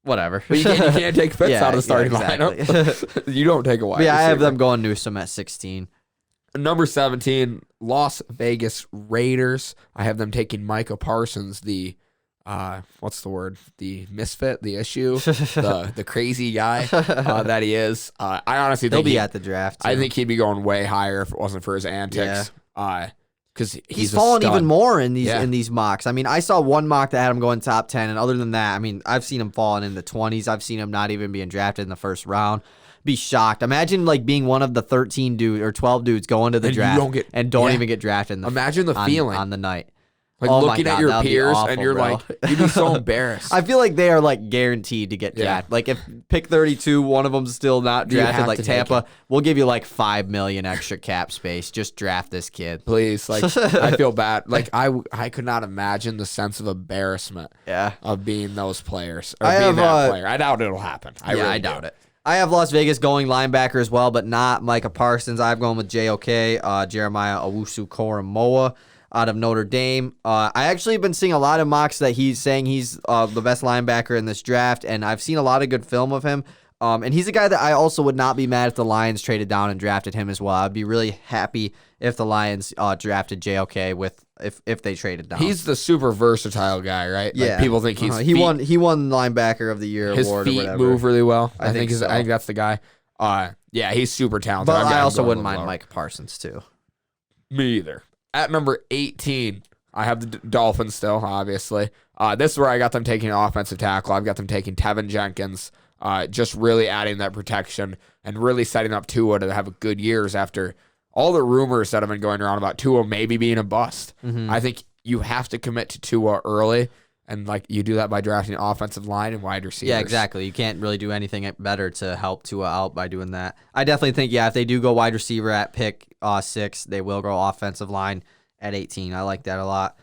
Whatever. But you can't take Fitz out of the starting lineup. You don't take a wide receiver. I have them going Newsome at 16. Number 17, Las Vegas Raiders. I have them taking Micah Parsons, the what's the word? The misfit, the issue, the crazy guy that he is. I honestly think he'll be at the draft, too. I think he'd be going way higher if it wasn't for his antics. Because he's fallen even more in these mocks. I mean, I saw one mock that had him going top 10, and other than that, I mean, I've seen him falling in the 20s. I've seen him not even being drafted in the first round. Be shocked. Imagine like being one of the 13 dudes or 12 dudes going to the draft and don't even get drafted. Imagine the feeling on the night. Like looking at your peers and you're like, you'd be so embarrassed. I feel like they are like guaranteed to get drafted. Like if pick 32, one of them's still not drafted, like Tampa, we'll give you like $5 million extra cap space. Just draft this kid, please. Like I feel bad. Like I could not imagine the sense of embarrassment. Of being those players or being that player. I doubt it'll happen. I doubt it. I have Las Vegas going linebacker as well, but not Micah Parsons. I'm going with JOK, Jeremiah Owusu-Koramoah out of Notre Dame. I actually have been seeing a lot of mocks that he's saying he's the best linebacker in this draft, and I've seen a lot of good film of him. And he's a guy that I also would not be mad if the Lions traded down and drafted him as well. I'd be really happy if the Lions drafted JOK if they traded down. He's the super versatile guy, right? Yeah, like people think he's he won linebacker of the year award. His feet move really well. I think that's the guy. Yeah, he's super talented. But I also wouldn't mind Micah Parsons too. Me either. At number 18, I have the Dolphins still, obviously. This is where I got them taking an offensive tackle. I've got them taking Tevin Jenkins, just really adding that protection and really setting up Tua to have good years after all the rumors that have been going around about Tua maybe being a bust. Mm-hmm. I think you have to commit to Tua early, and like you do that by drafting offensive line and wide receivers. Yeah, exactly. You can't really do anything better to help Tua out by doing that. I definitely think, if they do go wide receiver at pick 6, they will go offensive line at 18. I like that a lot.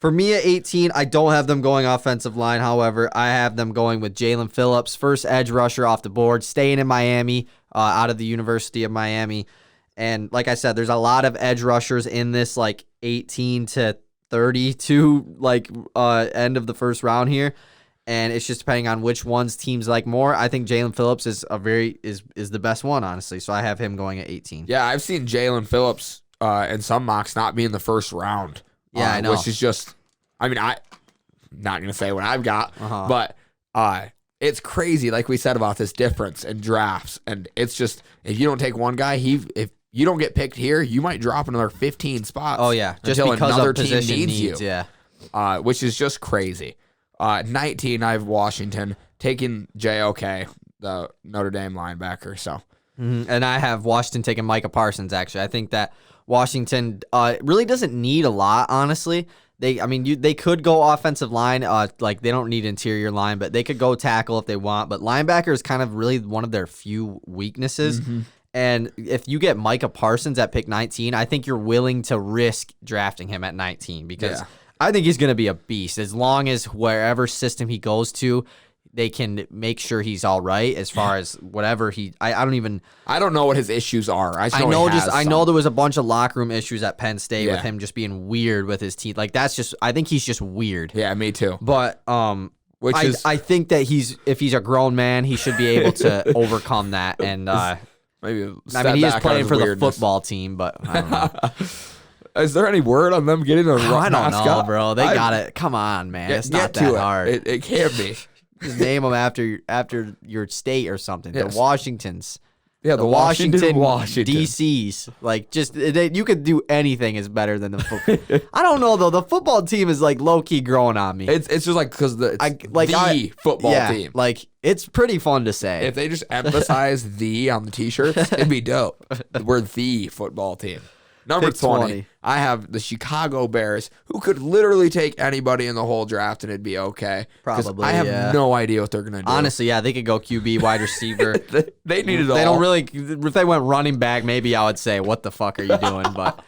For me at 18, I don't have them going offensive line. However, I have them going with Jalen Phillips, first edge rusher off the board, staying in Miami, out of the University of Miami. And like I said, there's a lot of edge rushers in this like 18 to 32 like end of the first round here, and it's just depending on which ones teams like more. I think Jalen Phillips is the best one, honestly. So I have him going at 18. Yeah, I've seen Jalen Phillips in some mocks not be in the first round. Yeah, I know. Which is just, I'm not gonna say what I've got, but it's crazy. Like we said about this difference in drafts, and it's just if you don't take one guy, if you don't get picked here, you might drop another 15 spots. Oh, yeah. Just until because another of team position needs you. Yeah. Which is just crazy. 19, I have Washington taking JOK, the Notre Dame linebacker. So, And I have Washington taking Micah Parsons, actually. I think that Washington really doesn't need a lot, honestly. They could go offensive line. Like they don't need interior line, but they could go tackle if they want. But linebacker is kind of really one of their few weaknesses. Mm-hmm. And if you get Micah Parsons at pick 19, I think you're willing to risk drafting him at 19 because I think he's going to be a beast as long as wherever system he goes to, they can make sure he's all right as far as whatever I don't know what his issues are. I know there was a bunch of locker room issues at Penn State with him just being weird with his teeth. Like I think he's just weird. Yeah, me too. But I think that if he's a grown man, he should be able to overcome that and maybe he is playing for the football team, but I don't know. Is there any word on them getting a I don't mascot? know, bro. They got it. Come on, man. It's not that hard. It can't be. Just name them after your state or something. Yes. The Washingtons. Yeah, the Washington DCs. Like, just you could do anything is better than the football. I don't know though. The football team is like low key growing on me. It's just like because the football team. Like, it's pretty fun to say. If they just emphasize the on the t-shirts, it'd be dope. We're the football team. Number 20, I have the Chicago Bears, who could literally take anybody in the whole draft and it'd be okay. Probably, I have no idea what they're going to do. Honestly, yeah, they could go QB, wide receiver. they need it all. They don't really, if they went running back, maybe I would say, what the fuck are you doing? But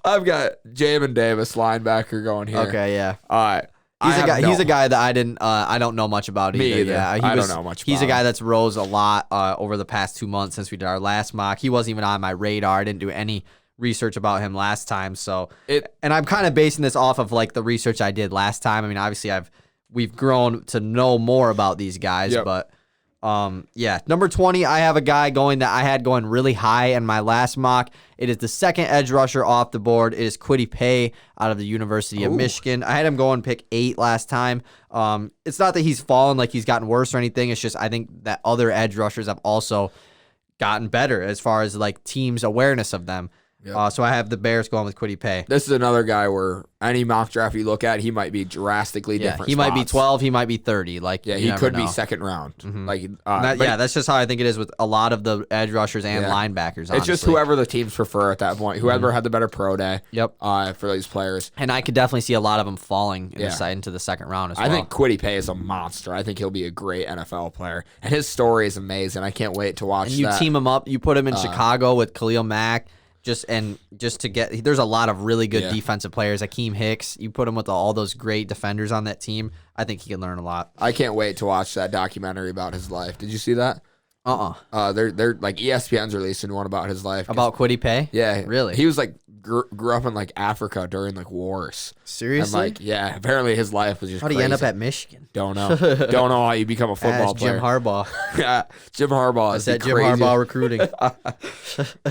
I've got Jamin Davis, linebacker, going here. Okay, yeah. All right. He's a guy that I don't know much about either. Me either. Yeah, I don't know much about He's a guy that's rose a lot over the past 2 months since we did our last mock. He wasn't even on my radar. I didn't do any research about him last time. And I'm kind of basing this off of like the research I did last time. I mean, obviously we've grown to know more about these guys, but number 20, I have a guy that I had going really high in my last mock. It is the second edge rusher off the board. It is Kwity Paye out of the University of Michigan. I had him going pick 8 last time. It's not that he's fallen, like he's gotten worse or anything. It's just I think that other edge rushers have also gotten better as far as like teams' awareness of them. Yep. So I have the Bears going with Kwity Paye. This is another guy where any mock draft you look at, he might be drastically different. He might be 12, he might be 30. Like, he could be second round. Mm-hmm. Like, that's just how I think it is with a lot of the edge rushers and linebackers. Honestly. It's just whoever the teams prefer at that point. Whoever had the better pro day. Yep. For these players, and I could definitely see a lot of them falling into the second round as well. I think Kwity Paye is a monster. I think he'll be a great NFL player, and his story is amazing. I can't wait to watch. And you team him up. You put him in Chicago with Khalil Mack. Just to get, there's a lot of really good defensive players. Akeem Hicks, you put him with all those great defenders on that team. I think he can learn a lot. I can't wait to watch that documentary about his life. Did you see that? They're like ESPN's releasing one about his life. About Kwity Paye? Yeah, really. He was like grew up in like Africa during like wars. Seriously? And like apparently his life was just. How did he end up at Michigan? Don't know. Don't know how you become a football player. Jim Harbaugh. Yeah, Jim Harbaugh is that Jim Harbaugh recruiting.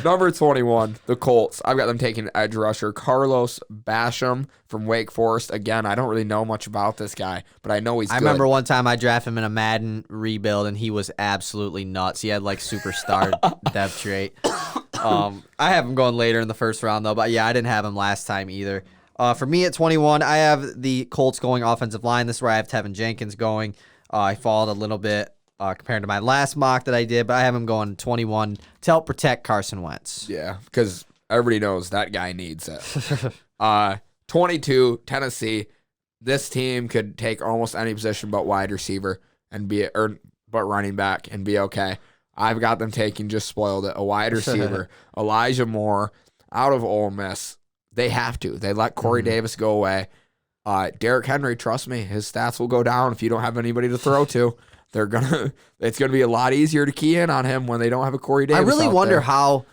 Number 21, the Colts. I've got them taking edge rusher Carlos Basham from Wake Forest. Again, I don't really know much about this guy, but I know he's good. I remember one time I drafted him in a Madden rebuild, and he was absolutely nuts. He had like superstar depth trait. I have him going later in the first round, though. But, I didn't have him last time either. For me at 21, I have the Colts going offensive line. This is where I have Tevin Jenkins going. I followed a little bit compared to my last mock that I did, but I have him going 21 to help protect Carson Wentz. Yeah, because everybody knows that guy needs it. 22, Tennessee. This team could take almost any position but wide receiver but running back and be okay. I've got them taking, just spoiled it, a wide receiver, Elijah Moore, out of Ole Miss. They have to. They let Corey Davis go away. Derrick Henry, trust me, his stats will go down if you don't have anybody to throw to. It's gonna be a lot easier to key in on him when they don't have a Corey Davis. I really wonder there.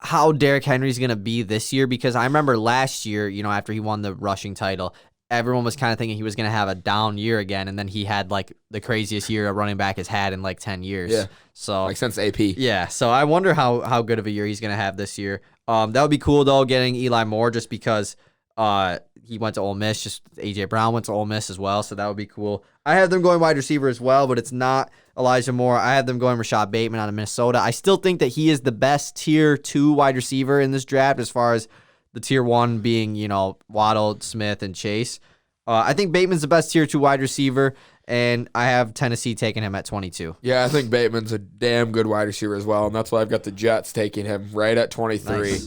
how Derrick Henry's gonna be this year, because I remember last year, after he won the rushing title, everyone was kind of thinking he was going to have a down year again, and then he had like the craziest year a running back has had in like 10 years. Yeah. So like since AP. Yeah. So I wonder how good of a year he's going to have this year. That would be cool though, getting Eli Moore, just because he went to Ole Miss. Just AJ Brown went to Ole Miss as well, so that would be cool. I have them going wide receiver as well, but it's not Elijah Moore. I have them going Rashad Bateman out of Minnesota. I still think that he is the best tier 2 wide receiver in this draft, as far as the tier 1 being, Waddle, Smith, and Chase. I think Bateman's the best tier 2 wide receiver, and I have Tennessee taking him at 22. Yeah, I think Bateman's a damn good wide receiver as well, and that's why I've got the Jets taking him right at 23,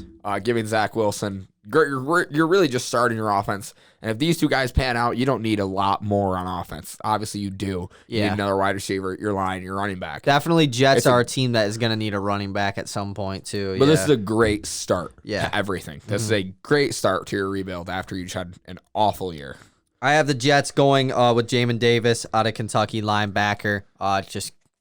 giving Zach Wilson. You're really just starting your offense, and if these two guys pan out, you don't need a lot more on offense. Obviously, you do. You need another wide receiver, your line, your running back. Definitely, Jets are a team that is going to need a running back at some point, too. But this is a great start to everything. This is a great start to your rebuild after you just had an awful year. I have the Jets going with Jamin Davis out of Kentucky, linebacker.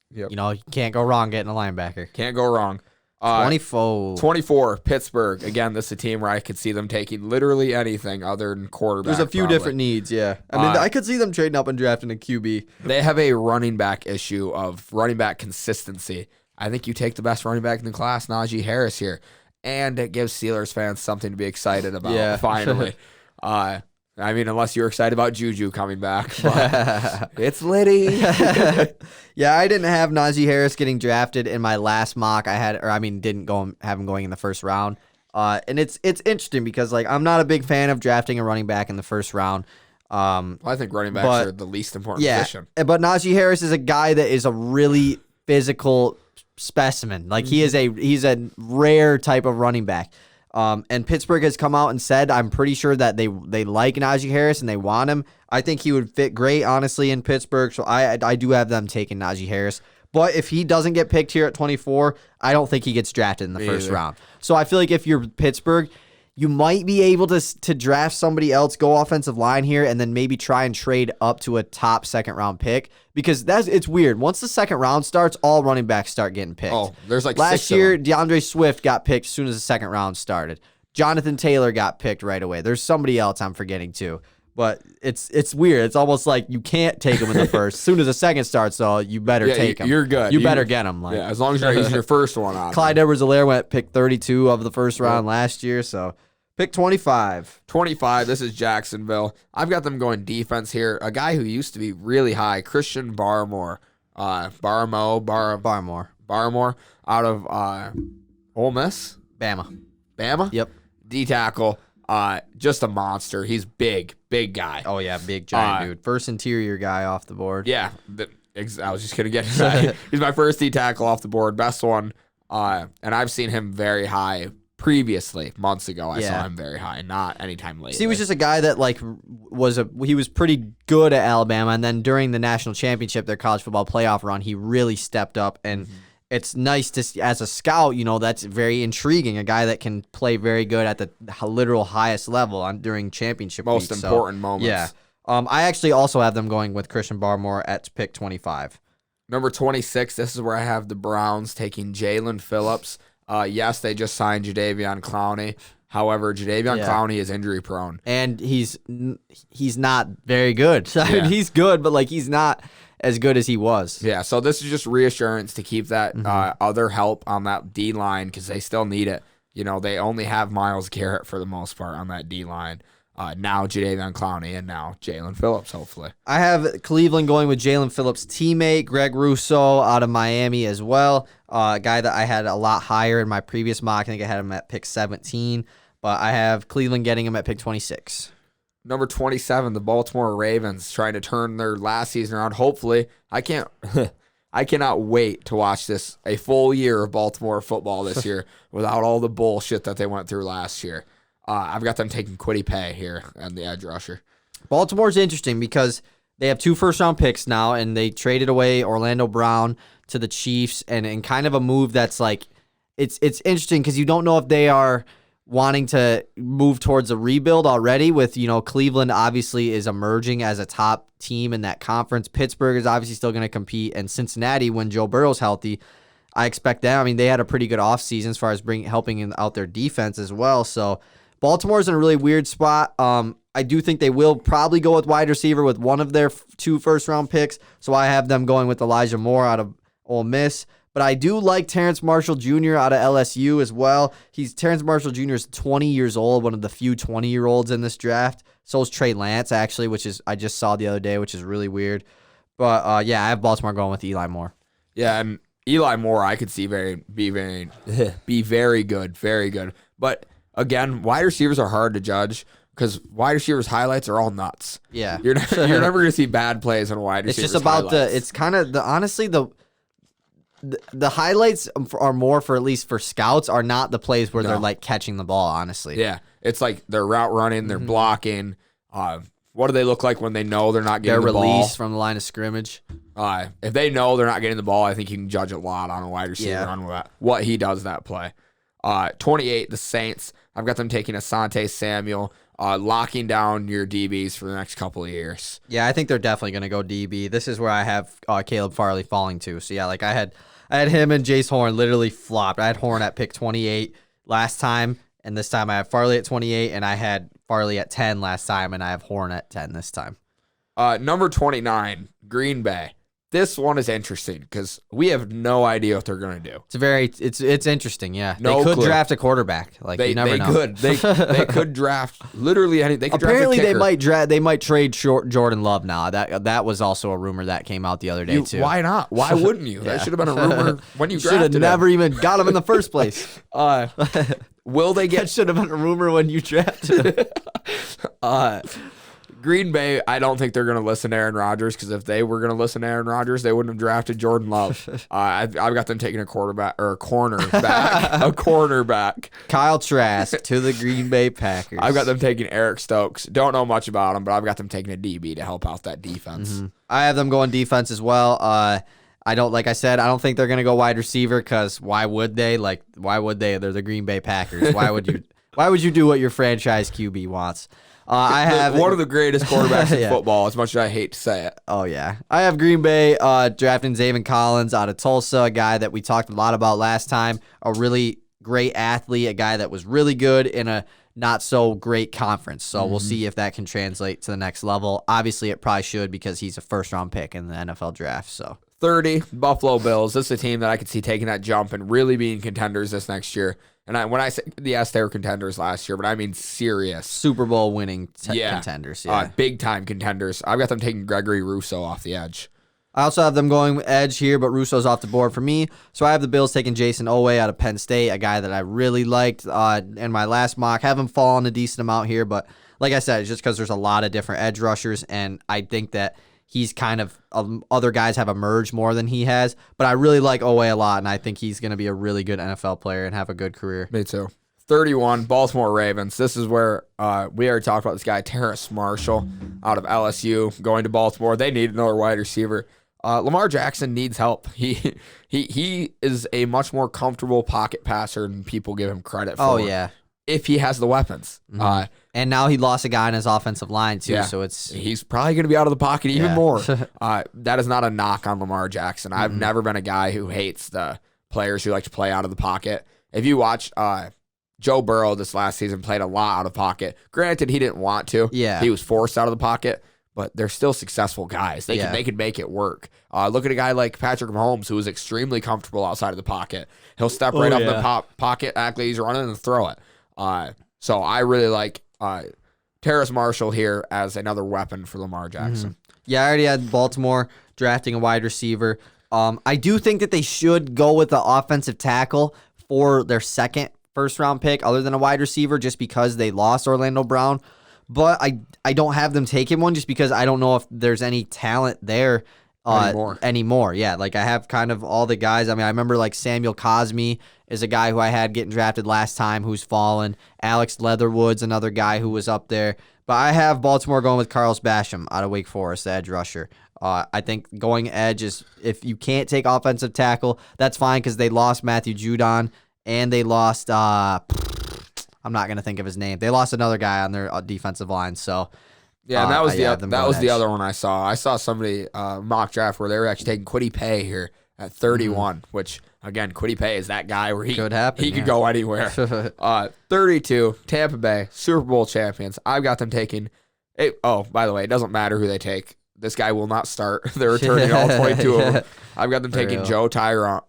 You can't go wrong getting a linebacker. Can't go wrong. 24, Pittsburgh. Again, this is a team where I could see them taking literally anything other than quarterback. There's a few different needs, I mean, I could see them trading up and drafting a QB. They have a running back issue of running back consistency. I think you take the best running back in the class, Najee Harris here, and it gives Steelers fans something to be excited about, finally. I mean, unless you're excited about Juju coming back. But it's Liddy. Yeah, I didn't have Najee Harris getting drafted in my last mock. Didn't have him going in the first round. And it's interesting because like I'm not a big fan of drafting a running back in the first round. Well, I think running backs are the least important position. But Najee Harris is a guy that is a really physical specimen. Like he's a rare type of running back. And Pittsburgh has come out and said, I'm pretty sure that they like Najee Harris and they want him. I think he would fit great, honestly, in Pittsburgh. So I do have them taking Najee Harris. But if he doesn't get picked here at 24, I don't think he gets drafted in the first round. So I feel like if you're Pittsburgh, you might be able to draft somebody else, go offensive line here, and then maybe try and trade up to a top second-round pick because it's weird. Once the second round starts, all running backs start getting picked. Oh, there's like last year, DeAndre Swift got picked as soon as the second round started. Jonathan Taylor got picked right away. There's somebody else I'm forgetting too. But it's weird. It's almost like you can't take him in the first. As soon as the second starts, though, you better take him. You're good. You better get him. Like. Yeah, as long as you're using your first one on. Clyde Edwards-Helaire went pick 32 of the first round last year, so pick 25. 25, this is Jacksonville. I've got them going defense here. A guy who used to be really high, Christian Barmore. Barmore out of Ole Miss. Bama? Yep. D-tackle. Just a monster. He's big guy. Oh, yeah, big, giant dude. First interior guy off the board. Yeah, I was just going to get to that. He's my first D-tackle off the board, best one. And I've seen him very high previously. Months ago, I saw him very high, not anytime lately. See, he was just a guy that he was pretty good at Alabama, and then during the national championship, their college football playoff run, he really stepped up, and it's nice to see, as a scout, that's very intriguing. A guy that can play very good at the literal highest level during championship most week, important moments. Yeah. I actually also have them going with Christian Barmore at pick 25. Number 26, this is where I have the Browns taking Jalen Phillips. Yes, they just signed Jadeveon Clowney. However, Jadeveon Clowney is injury prone. And he's not very good. I mean, he's good, but he's not as good as he was. Yeah, so this is just reassurance to keep that other help on that D-line because they still need it. They only have Myles Garrett for the most part on that D-line. Now Jadeveon Clowney and now Jalen Phillips, hopefully. I have Cleveland going with Jalen Phillips' teammate, Greg Rousseau, out of Miami as well. A guy that I had a lot higher in my previous mock. I think I had him at pick 17, but I have Cleveland getting him at pick 26. Number 27, the Baltimore Ravens trying to turn their last season around. Hopefully, I cannot wait to watch a full year of Baltimore football this year without all the bullshit that they went through last year. I've got them taking Kwity Paye here and the edge rusher. Baltimore's interesting because they have 2 first-round picks now, and they traded away Orlando Brown to the Chiefs, and kind of a move that's it's interesting because you don't know if they are wanting to move towards a rebuild already with, Cleveland obviously is emerging as a top team in that conference. Pittsburgh is obviously still going to compete, and Cincinnati, when Joe Burrow's healthy, I expect them. I mean, they had a pretty good offseason as far as helping out their defense as well, so Baltimore's in a really weird spot. I do think they will probably go with wide receiver with one of their 2 first-round picks, so I have them going with Elijah Moore out of Ole Miss. But I do like Terrence Marshall Jr. out of LSU as well. Terrence Marshall Jr. is 20 years old, one of the few 20-year-olds in this draft. So is Trey Lance, actually, which is I just saw the other day, which is really weird. But, I have Baltimore going with Eli Moore. Yeah, and Eli Moore I could see be very good, very good. But again, wide receivers are hard to judge because wide receivers' highlights are all nuts. Yeah. You're never going to see bad plays on wide receivers' It's just about highlights. it's kind of, honestly, the highlights are more for, at least for scouts, are not the plays where they're catching the ball, honestly. Yeah. It's like they're route running, they're blocking. What do they look like when they know they're not getting the ball? They're released from the line of scrimmage. If they know they're not getting the ball, I think you can judge a lot on a wide receiver on what he does that play. 28, the Saints. I've got them taking Asante Samuel, locking down your DBs for the next couple of years. Yeah, I think they're definitely going to go DB. This is where I have Caleb Farley falling to. So, yeah, I had him and Jace Horn literally flopped. I had Horn at pick 28 last time, and this time I have Farley at 28, and I had Farley at 10 last time, and I have Horn at 10 this time. Number 29, Green Bay. This one is interesting because we have no idea what they're going to do. It's interesting, yeah. No they could clue. Draft a quarterback. Like you never know. They could draft literally anything. They could Apparently draft a kicker. they might trade Jordan Love now. That was also a rumor that came out the other day too. Why not? Why wouldn't you? That should have been a rumor when you should have drafted never him. even got him in the first place. Will they That get should have been a rumor when you drafted him. Green Bay? I don't think they're going to listen to Aaron Rodgers because if they were going to listen to Aaron Rodgers, they wouldn't have drafted Jordan Love. I've got them taking a quarterback or a cornerback, a cornerback. Kyle Trask to the Green Bay Packers. I've got them taking Eric Stokes. Don't know much about him, but I've got them taking a DB to help out that defense. I have them going defense as well. I don't think they're gonna go wide receiver because why would they? Like, why would they? They're the Green Bay Packers. Why would you? Why would you do what your franchise QB wants? I have one of the greatest quarterbacks in football, as much as I hate to say it. Oh, yeah. I have Green Bay drafting Zaven Collins out of Tulsa, a guy that we talked a lot about last time, a really great athlete, a guy that was really good in a not-so-great conference. So we'll see if that can translate to the next level. Obviously, it probably should because he's a first-round pick in the NFL draft. So 30, Buffalo Bills. This is a team that I could see taking that jump and really being contenders this next year. And when I say, yes, they were contenders last year, but I mean serious. Super Bowl winning contenders. Yeah. Big-time contenders. I've got them taking Gregory Rousseau off the edge. I also have them going edge here, but Russo's off the board for me. So I have the Bills taking Jason Owe out of Penn State, a guy that I really liked in my last mock. Have him fallen a decent amount here, but like I said, it's just because there's a lot of different edge rushers, and I think that he's kind of other guys have emerged more than he has. But I really like Owe a lot, and I think he's going to be a really good NFL player and have a good career. Me too. 31, Baltimore Ravens. This is where we already talked about this guy, Terrace Marshall, out of LSU, going to Baltimore. They need another wide receiver. Lamar Jackson needs help. He is a much more comfortable pocket passer than people give him credit for. Oh, yeah. If he has the weapons. And now he lost a guy in his offensive line, too, so he's probably going to be out of the pocket even more. That is not a knock on Lamar Jackson. I've never been a guy who hates the players who like to play out of the pocket. If you watch Joe Burrow this last season played a lot out of pocket. Granted, he didn't want to. Yeah. He was forced out of the pocket, but they're still successful guys. They can make it work. Look at a guy like Patrick Mahomes, who is extremely comfortable outside of the pocket. He'll step right up in the pocket, act like he's running, and throw it. So I really like Terrace Marshall here as another weapon for Lamar Jackson. Yeah, I already had Baltimore drafting a wide receiver. I do think that they should go with the offensive tackle for their second first-round pick other than a wide receiver just because they lost Orlando Brown. But I don't have them taking one just because I don't know if there's any talent there anymore. Yeah, like I have kind of all the guys. I mean, I remember like Samuel Cosme is a guy who I had getting drafted last time who's fallen. Alex Leatherwood's another guy who was up there. But I have Baltimore going with Carlos Basham out of Wake Forest, the edge rusher. I think going edge is, if you can't take offensive tackle, that's fine because they lost Matthew Judon and they lost, I'm not going to think of his name. They lost another guy on their defensive line. So, yeah, and that was the other one I saw. I saw somebody mock draft where they were actually taking Kwity Paye here at 31, which, again, Kwity Paye is that guy where he could go anywhere. 32, Tampa Bay, Super Bowl champions. I've got them taking by the way, it doesn't matter who they take. This guy will not start. They're returning all 22 of them. I've got them taking Joe Tyrone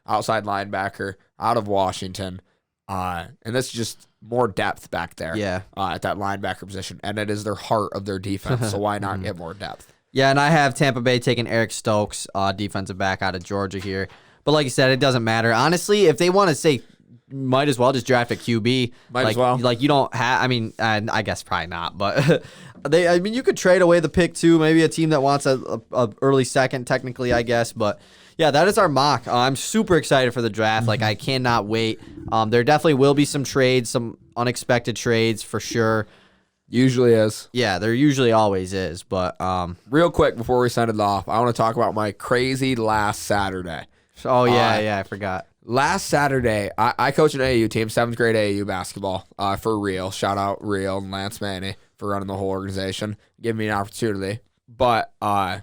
outside linebacker out of Washington. And that's just more depth back there at that linebacker position. And it is their heart of their defense, so why not get more depth? Yeah, and I have Tampa Bay taking Eric Stokes, defensive back out of Georgia here. But like you said, it doesn't matter. Honestly, if they want to say, might as well just draft a QB. Might as well. Like you don't have, I mean, I guess probably not, but you could trade away the pick too. Maybe a team that wants a early second, technically, I guess. But yeah, that is our mock. I'm super excited for the draft. Like I cannot wait. There definitely will be some trades, some unexpected trades for sure. Usually is. Yeah, there usually always is. But real quick before we send it off, I want to talk about my crazy last Saturday. Oh yeah, I forgot. Last Saturday, I coach an AAU team, 7th grade AAU basketball for Real. Shout out Real and Lance Manny for running the whole organization, giving me an opportunity. But I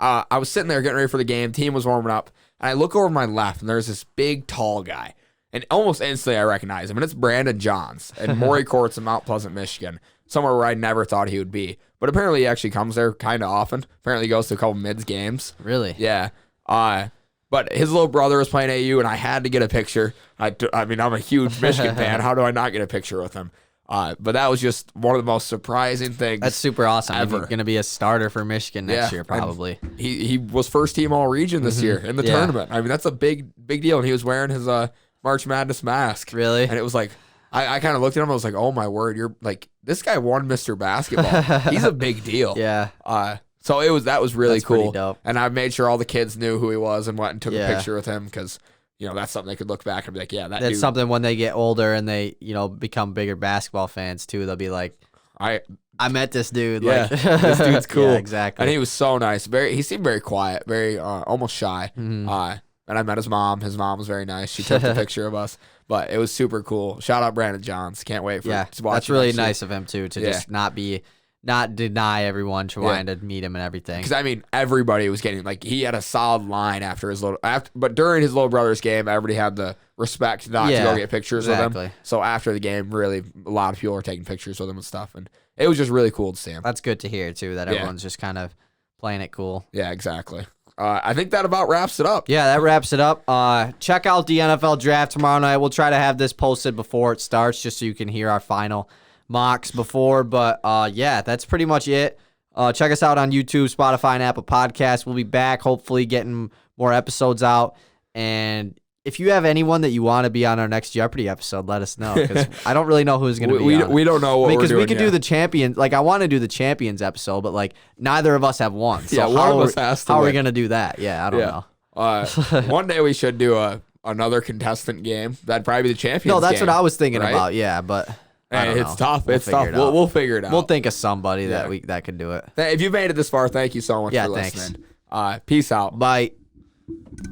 was sitting there getting ready for the game. Team was warming up, and I look over my left, and there's this big, tall guy. And almost instantly, I recognize him, and it's Brandon Johns and Maury Courts in Mount Pleasant, Michigan, somewhere where I never thought he would be. but apparently he actually comes there kind of often. Apparently he goes to a couple mids games. Really? Yeah. But his little brother was playing AU, and I had to get a picture. I mean, I'm a huge Michigan fan. How do I not get a picture with him? But that was just one of the most surprising things. That's super awesome. Ever. He's going to be a starter for Michigan next year, probably. He was first team all region this year in the tournament. I mean, that's a big deal. And he was wearing his March Madness mask. Really? And it was like, I kind of looked at him. I was like, oh my word, you're like, this guy won Mr. Basketball. He's a big deal. Yeah. So that was really That's cool. pretty dope. And I made sure all the kids knew who he was and went and took a picture with him because, that's something they could look back and be like, yeah, that's something when they get older and they, become bigger basketball fans too. They'll be like, I met this dude. Yeah, like, this dude's cool. Yeah, exactly. And he was so nice. He seemed very quiet, very almost shy. And I met his mom. His mom was very nice. She took a picture of us. But it was super cool. Shout out Brandon Johns. Can't wait to watch. That's really nice of him too to just not deny everyone trying to meet him and everything. Because I mean, everybody was getting he had a solid line but during his little brother's game, everybody had the respect not to go get pictures with him. So after the game, really, a lot of people were taking pictures with him and stuff, and it was just really cool to see him. That's good to hear too. That everyone's just kind of playing it cool. Yeah, exactly. I think that about wraps it up. Yeah, that wraps it up. Check out the NFL draft tomorrow night. We'll try to have this posted before it starts just so you can hear our final mocks before. But, that's pretty much it. Check us out on YouTube, Spotify, and Apple Podcasts. We'll be back, hopefully getting more episodes out. And if you have anyone that you want to be on our next Jeopardy episode, let us know. Because I don't really know who's going to be on. We don't know what we're doing because we could do the champions. Like, I want to do the champions episode, but, neither of us have won. So one of us has to how are we win. going to do that? Yeah, I don't know. One day we should do another contestant game. That'd probably be the champions No, that's game, what I was thinking right? about. Yeah, but I don't it's know. tough. We'll It's tough. figure it out. We'll figure it out. We'll think of somebody that can do it. If you made it this far, thank you so much for thanks. listening. Peace out. Bye.